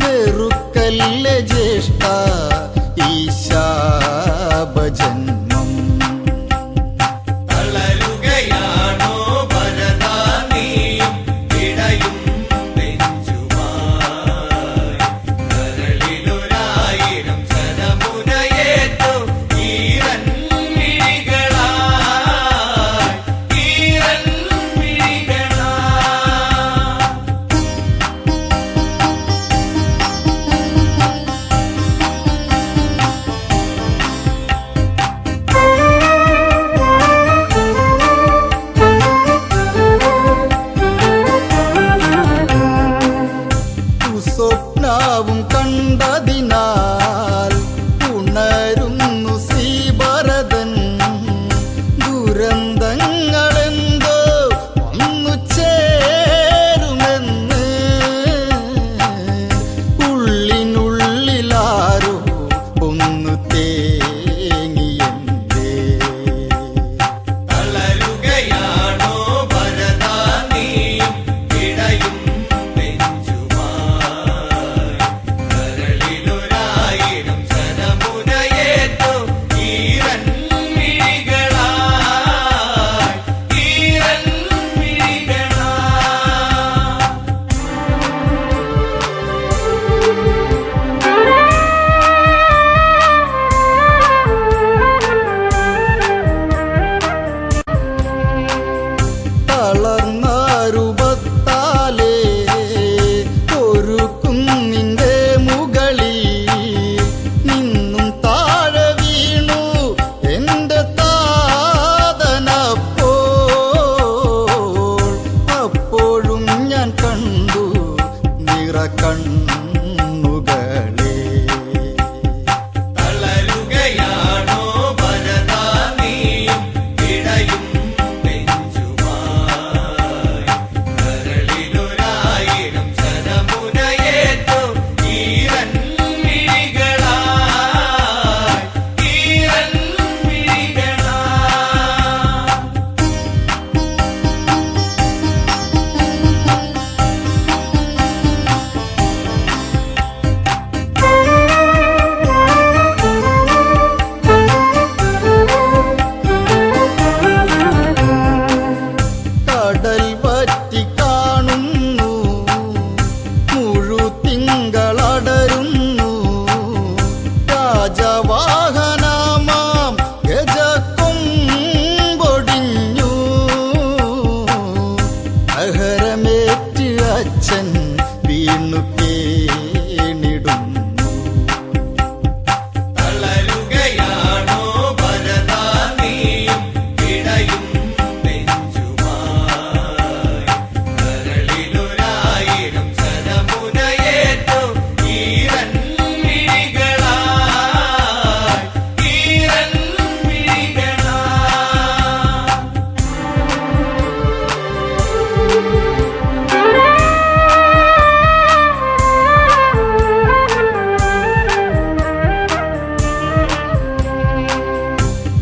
വെറുക്കല്ലേ ജ്യേഷ്ഠ ഈ ശാപജന്മം തളരുകയാണോ ഭരതാ നീയും ഇടയും നെഞ്ചുമായി കരളിലൊരായിരം ശരമുനയേറ്റു ഈറൻ മിഴികളായി ഈറൻ മിഴികളായി സ്വപ്നാവും കണ്ടതിനാൽ ഉണരുന്നു ശ്രീഭരതൻ ദുരന്തങ്ങളെന്തോ വന്നു ചേരുമെന്ന് ഉള്ളിനുള്ളിലാരോ ഒന്നു തേങ്ങിയെന്തേ തളരുകയാണോ ഭരതാ നീയും ഇടയും നെഞ്ചുമായി കരളിലൊരായിരം ശരമുനയേറ്റു ഈറൻ മിഴികളായി ഈറൻ മിഴികളായി തളർന്ന രൂപത്താലേ ഒരു കുന്നിന്റെ മുകളിൽ നിന്നും താഴെ വീണു എന്റെ താതനപ്പോൾ അപ്പോഴും ഞാൻ കണ്ടു നിറ കണ്ണുകളെ തളരുകയാണോ ഭരതാ നീയും ഇടയും നെഞ്ചുമായി കരളിലൊരായിരം ശരമുനയേറ്റു ഈറൻ മിഴികളായി ഈറൻ മിഴികളായി കടൽ വറ്റി കാണുന്നു മുഴുതിങ്കളടരുന്നു രാജവാഹനമാം ഗജക്കൊമ്പൊടിഞ്ഞു അഹരമേറ്റ് അച്ഛൻ വീണു കേണിടുന്നു തളരുകയാണോ ഭരതാ നീയും ഇടയും നെഞ്ചുമായി കരളിലൊരായിരം ശരമുനയേറ്റു ഈറൻ മിഴികളായി ഈറൻ മിഴികളായി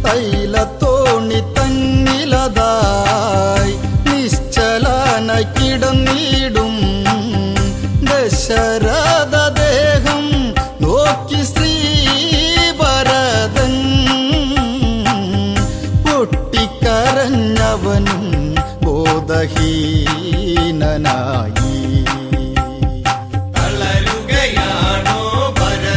തൈലത്തോണി തന്നിലതായി നിശ്ചലനായി കിടന്നിടും ദശരഥ ദേഹം നോക്കി ശ്രീഭരതൻ പൊട്ടിക്കരഞ്ഞവനും ബോധഹീനനായി തളരുകയാണോ ഭരതാ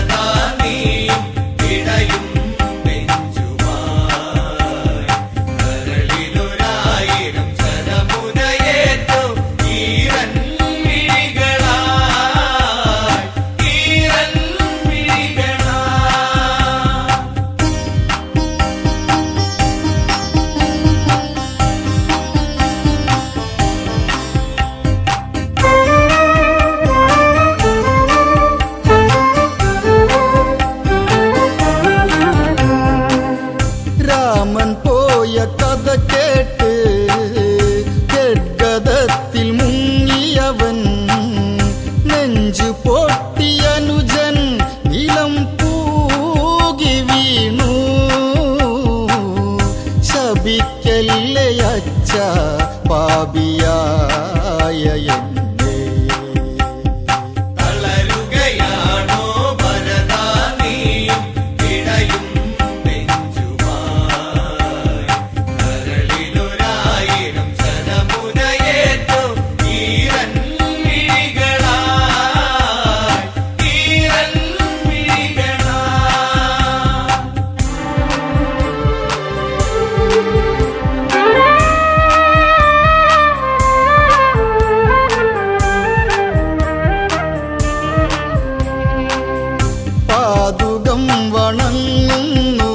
വണങ്ങുന്നു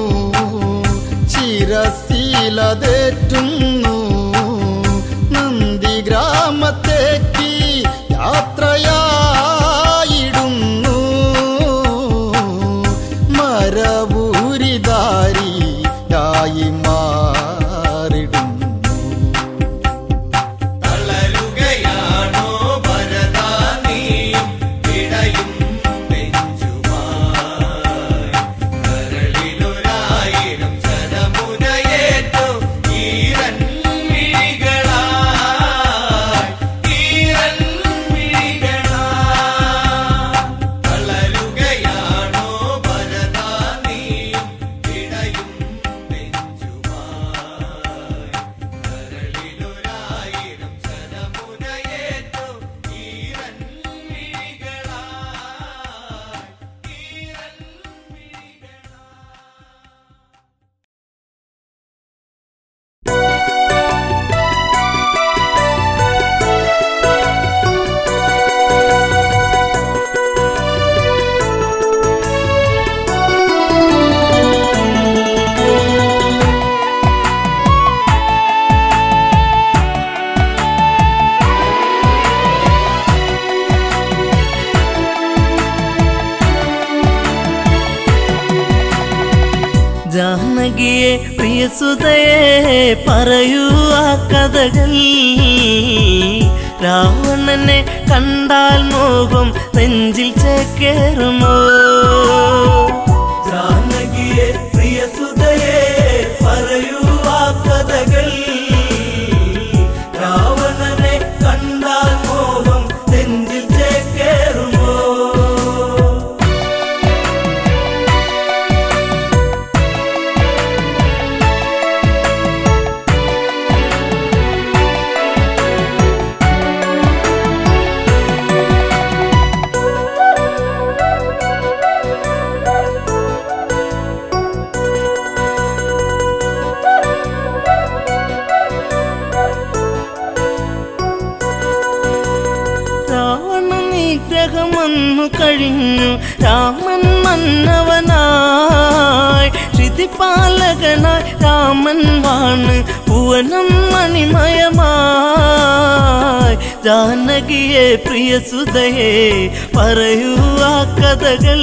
ശിരശീലതേറ്റുന്നു നന്ദി ഗ്രാമത്തേക്ക് യാത്രയായിടുന്നു മരവൂരിധാരിയായി മാറിടുന്നു തളരുകയാണോ ഭരതാ നീയും ഇടയും നെഞ്ചുമായി കരളിലൊരായിരം ശരമുനയേറ്റു ഈരൻ മിഴികളായി തളരുകയാണോ ഭരതാ നീയും ഇടയും നെഞ്ചുമായി കരളിലൊരായിരം ശരമുനയേറ്റു ഈരൻ ജാനകിയെ പ്രിയസുതയെ പറയൂ ആ കഥകൾ രാവണനെ കണ്ടാൽ മോഹം നെഞ്ചിൽ ചേക്കേറുമോ ജാനകിയെ പ്രിയസുതയെ പറയൂ ആ കഥകൾ രാവണനെ കണ്ടാൽ മോഹം നെഞ്ചിൽ ചേക്കേറുമോ നിഗ്രഹമൊന്നു കഴിഞ്ഞു രാമൻ മന്നവനായി ശ്രുതിപാലകനായി രാമൻ വാണ് ഭുവനം മണിമയമായി ജാനകിയെ പ്രിയസുതയെ പറയൂ ആ കഥകൾ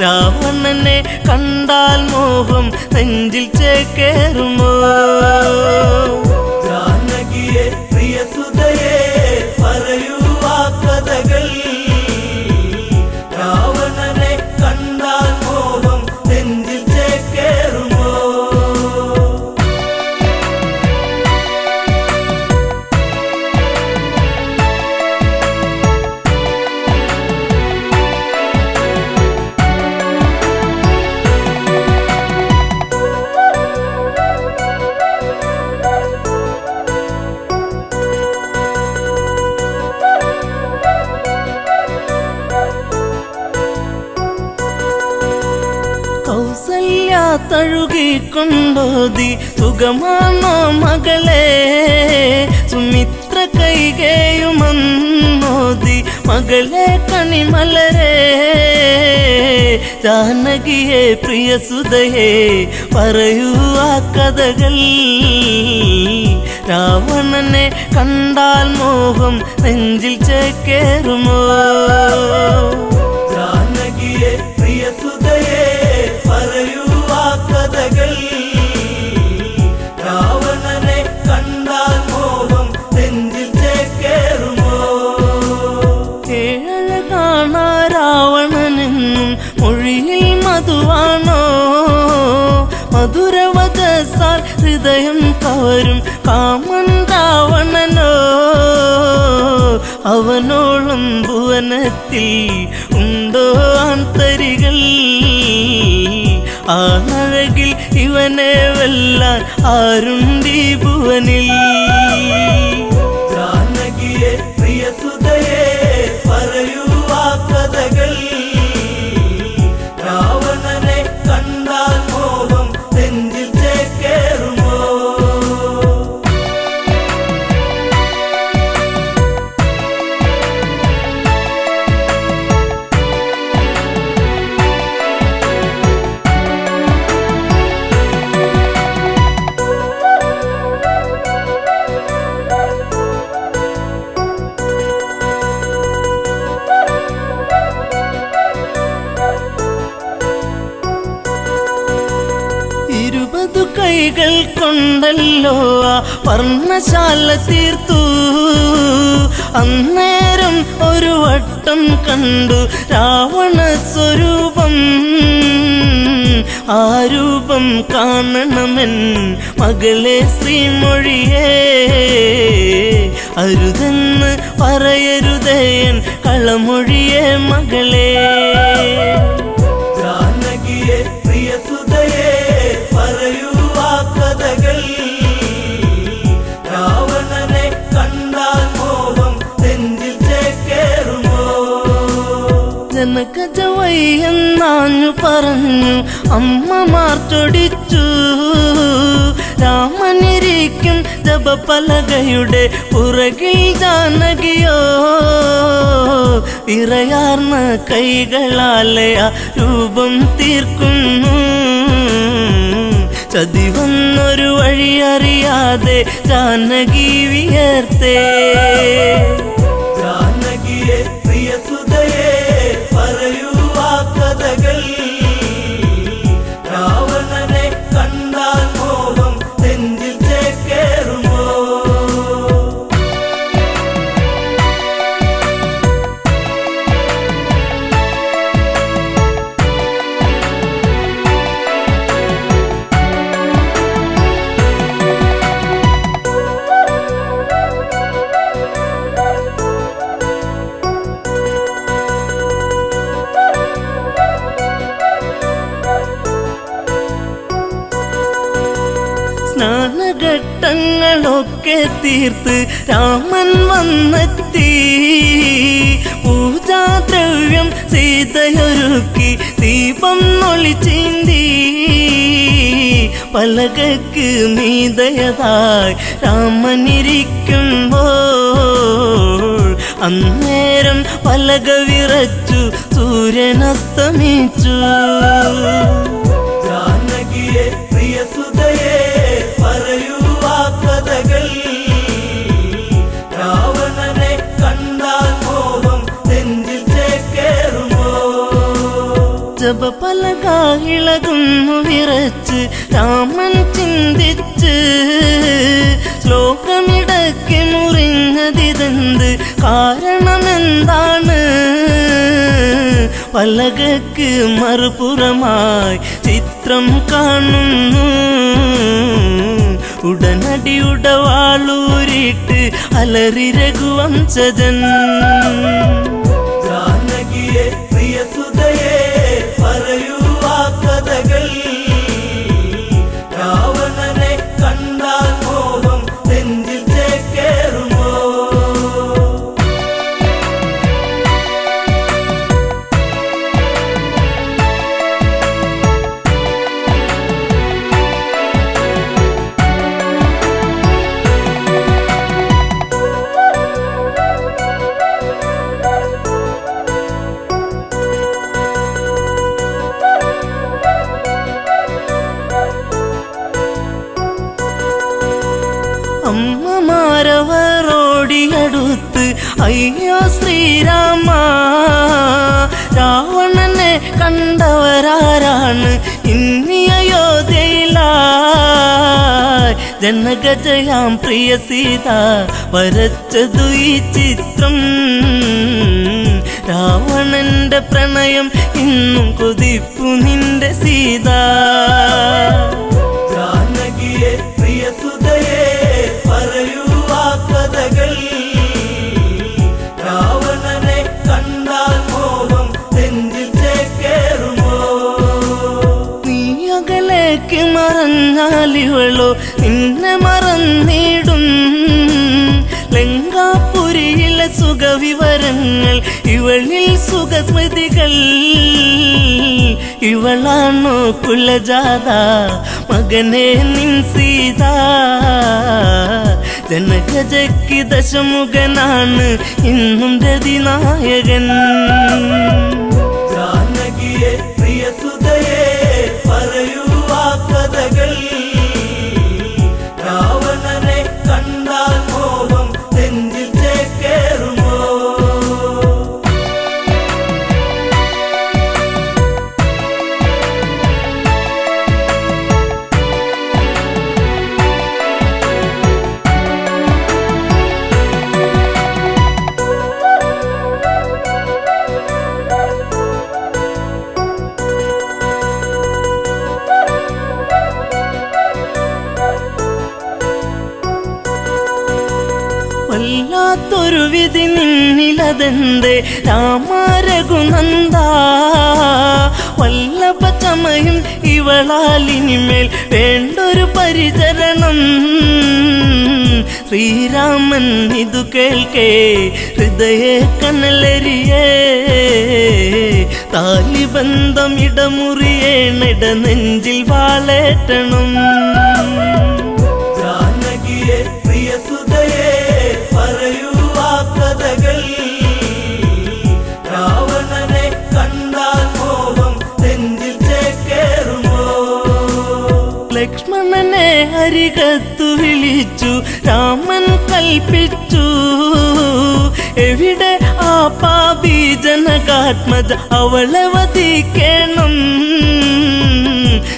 രാവണനെ കണ്ടാൽ മോഹം നെഞ്ചിൽ ചേക്കേറുമോ ജാനകിയെ പ്രിയസുതയെ പറയൂ ആ കഥകൾ രാവണനെ കണ്ടാൽ മോഹം നെഞ്ചിൽ ചേക്കേറുമോ തഴുകിക്കൊണ്ടോതി സുഖമാണോ മകളെ സുമിത്ര കൈകേയുമന്നോതി മകളെ കണിമലരെ ജാനകിയെ പ്രിയസുതയെ പറയൂ ആ കഥകൾ രാവണനെ കണ്ടാൽ മോഹം നെഞ്ചിൽ ചേക്കേറുമോ ജാനകിയെ പ്രിയസുതയെ പറയൂ ആ കഥകൾ രാവണനെ കണ്ടാൽ മോഹം നെഞ്ചിൽ ചേക്കേറുമോ ഏഴഴകാണ രാവണനെന്നും മൊഴിയിൽ മധുവാണോ മധുരവദസാൽ ഹൃദയം കവരും കാമൻ രാവണനോ അവനോളം ഭുവനത്തിൽ ഉണ്ടോ ആന്തരികൾ ആനഴകിൽ ഇവനെ വെല്ലാൻ ആരുണ്ടീ ഭുവനിൽ ജാനകിയെ പ്രിയസുതയെ പറയൂ ആ കഥകൾ രാവണനെ കണ്ടാൽ മോഹം നെഞ്ചിൽ ചേക്കേറുമോ കൈകൾ കൊണ്ടല്ലോ ആ പർണശാല തീർത്തു. അന്നേരം ഒരു വട്ടം കണ്ടു രാവണ സ്വരൂപം. ആ രൂപം കാണണമെൻ മകളെ ശ്രീമൊഴിയേ. അരുതെന്ന് പറയരുതേൻ കളമൊഴിയേ മകളെ. ജാനകിയെ പ്രിയസുതയെ പറയൂ ആ കഥകൾ. രാവണനെ കണ്ടാൽ മോഹം നെഞ്ചിൽ ചേക്കേറുമോ? ജനകജവയ്യെന്നാഞ്ഞു പറഞ്ഞു അമ്മമാർ ചൊടിച്ചു. രാമനിരിക്കും ജപപലകയുടെ പുറകിൽ ജാനകിയോ വിറയാർന്ന കൈകളാലെ ആ രൂപം തീർക്കുന്നു. ചതിവന്നൊരു വഴിയറിയാതെ ജാനകി വിയർത്തേ. ജാനകിയെ പ്രിയസുതയെ പറയൂ ആ കഥകൾ. രാവണനെ കണ്ടാൽ മോഹം നെഞ്ചിൽ ചേക്കേറുമോ? സ്നാനഘട്ടങ്ങളൊക്കെ തീർത്ത് രാമൻ വന്നെത്തി. പൂജാദ്രവ്യം സീതയൊരുക്കി ദീപം ഒളിച്ചീന്തി. പലകക്ക് മീതയതായി രാമനിരിക്കുമ്പോൾ അന്നേരം പലക വിറച്ചു സൂര്യനസ്തമിച്ചു. ജാനകിയെ പ്രിയസുതയെ പറയൂ ആ കഥകൾ. രാവണനെ കണ്ടാൽ മോഹം നെഞ്ചിൽ ചേക്കേറുമോ? ജപപലക ഇളകുന്നു വിറച്ച് രാമൻ ചിന്തിച്ച്. ശ്ലോകമിടയ്ക്ക് മുറിഞ്ഞതിതെന്ത് കാരണമെന്താണ്? പലകക്ക് മറുപുറമായി ചിത്രം കാണുന്നു. ഉടനടി ഉടവാളൂരിട്ട് അലറി രഘുവംശജൻ. ജാനകിയെ പ്രിയസുതയെ പറയൂ ആ കഥകൾ. രാവണനെ കണ്ടാൽ മോഹം നെഞ്ചിൽ ചേക്കേറുമോ? അമ്മമാരവരോടിയടുത്ത് അയ്യോ ശ്രീരാമ, രാവണനെ കണ്ടവരാരാണ് ഇന്നി അയോധ്യയിലായി? ജനകജയാം പ്രിയ സീത വരച്ചതു ഈ ചിത്രം. രാവണന്റെ പ്രണയം ഇന്നും കൊതിപ്പു നിന്റെ സീത. ജാനകിയെ പ്രിയസുതയെ പറയൂ ആ കഥകൾ. രാവണനെ കണ്ടാൽ മോഹം നെഞ്ചിൽ ചേക്കേറുമോ? നീ അകലേക്ക് മറഞ്ഞാലിവളോ നിന്നെ മറന്നിടും. ലങ്കാപുരിയിലെ സുഖവിവരങ്ങൾ ഇവളിൽ സുഖസ്മൃതികൾ. ഇവളാണോ കുലജാത മകനെ നിൻ സീത? ജനകജയ്ക്ക് ദശമുഖനാണ് ഇന്നും രതിനായകൻ. ജാനകിയെ പ്രിയസുതയെ പറയൂ ആ കഥകൾ. രാവണനെ കണ്ടാൽ മോഹം നെഞ്ചിൽ ചേക്കേറുമോ? ഇല്ലാത്തൊരു വിധി നിന്നിലതെന്തേ രാമരഘുനന്ദ വല്ലഭ ചമയും ഇവളാലിനിമേൽ വേണ്ടൊരു പരിചരണം ശ്രീരാമൻ ഇതു കേൾക്കേ ഹൃദയ കനലരിയേ താലിബന്ധം ഇടമുറിയേണിട നെഞ്ചിൽ വാളേറ്റണം ജാനകിയെ പ്രിയസുതയെ പറയൂ ആ കഥകൾ രാവണനെ കണ്ടാൽ മോഹം നെഞ്ചിൽ ചേക്കേറുമോ ലക്ഷ്മണനെ അരികത്തു വിളിച്ചു രാമൻ കൽപ്പിച്ചു എവിടെ ആ പാപി ജനകാത്മജ അവളെ വധിക്കണം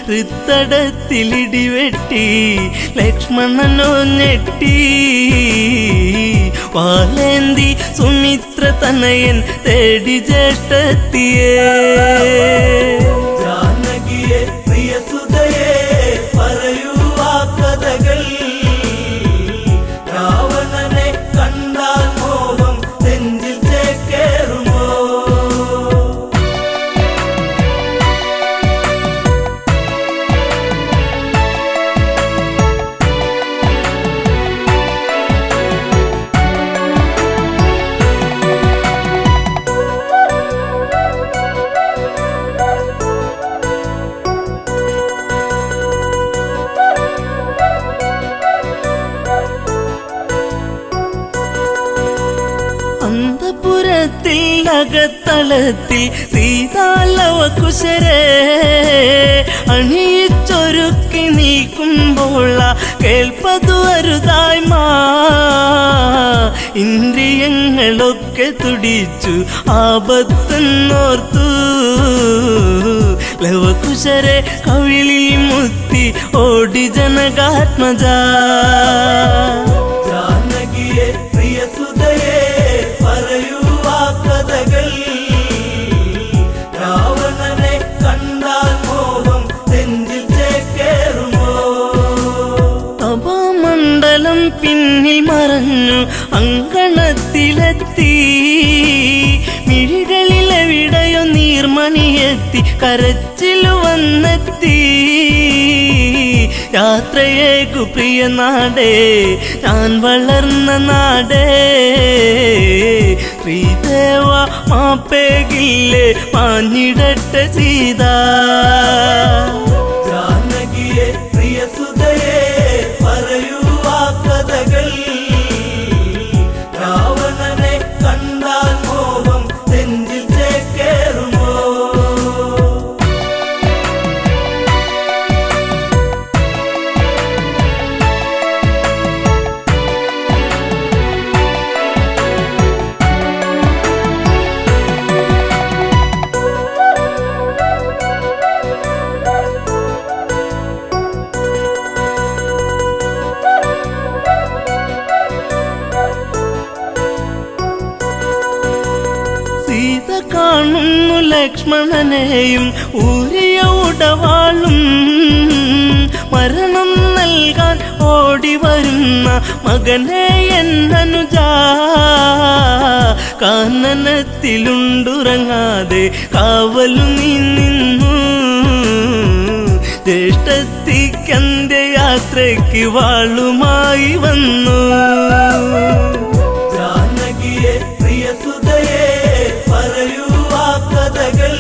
ഹൃത്തടത്തിലിടിവെട്ടി ലക്ഷ്മണനോ ഞെട്ടി വാലേന്തി സുമിത്ര തനയൻ തേടി ജ്യേഷ്ഠത്തിയേ ജാനകിയെ പ്രിയസുതയെ പറയൂ ആ കഥകൾ രാവണനെ കണ്ടാൽ മോഹം നെഞ്ചിൽ ചേക്കേറുമോ അന്തപുരത്തിൽ അകത്തളത്തിൽ സീതാലവകുശരെ അണിയിച്ചൊരുക്കി നീക്കുമ്പോൾ കേൾപ്പതു അരുതായ്മ ഇന്ദ്രിയങ്ങളൊക്കെ തുടിച്ചു ആപത്തെന്നോർത്തു ലവകുശരെ കവിളിൽ മുത്തി ഓടി ജനകാത്മജ ജാനകിയെ പ്രിയസുതയെ പറയൂ ആ കഥകൾ രാവണനെ കണ്ടാൽ മോഹം നെഞ്ചിൽ ചേക്കേറുമോ തപോമണ്ഡലം പിന്നിൽ മറഞ്ഞു അങ്കണത്തിലെത്തി മിഴികളിലെവിടെയോ നീർമണിയെത്തി കരച്ചിലു വന്നെത്തി യാത്രയേക്കു പ്രിയ നാടേ ഞാൻ വളർന്ന നാടേ ശ്രീദേവ മാപ്പേകില്ലേ മാഞ്ഞിടട്ടെ സീത ജാനകിയെ പ്രിയസുതയെ പറയൂ ആ കഥകൾ രാവണനെ കണ്ടാൽ മോഹം നെഞ്ചിൽ ചേക്കേറുമോ സീത കാണുന്നു ലക്ഷ്മണനെയും ഊരിയ ഉടവാളും മരണം നൽകാൻ ഓടി വരുന്ന മകനെ എന്നനുജ കാനനത്തിലുണ്ടുറങ്ങാതെ കാവലു നീ നിന്നു ജ്യേഷ്ഠത്തിക്കന്റെ യാത്രയ്ക്ക് വാളുമായി വന്നു ജാനകിയെ പ്രിയസുതയെ പറയൂ ആ കഥകൾ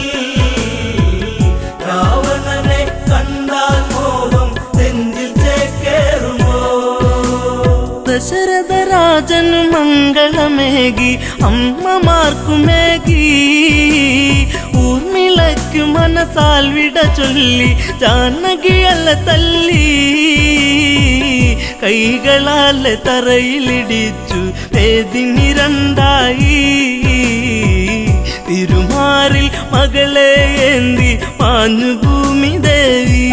രാവണനെ കണ്ടാൽ മോഹം നെഞ്ചിൽ ചേക്കേറുമോ ദശരഥ രാജനു മംഗളമേകി അമ്മമാർക്കുമേകി ഊർമിളയ്ക്കു മനസാൽ വിട ചൊല്ലി ജാനകിയല്ല തല്ലി കൈകളാൽ തറയിലിടിച്ചു വേദിനി രണ്ടായി തിരുമാറിൽ മകളെ ഏന്തി മാഞ്ഞു ഭൂമി ദേവി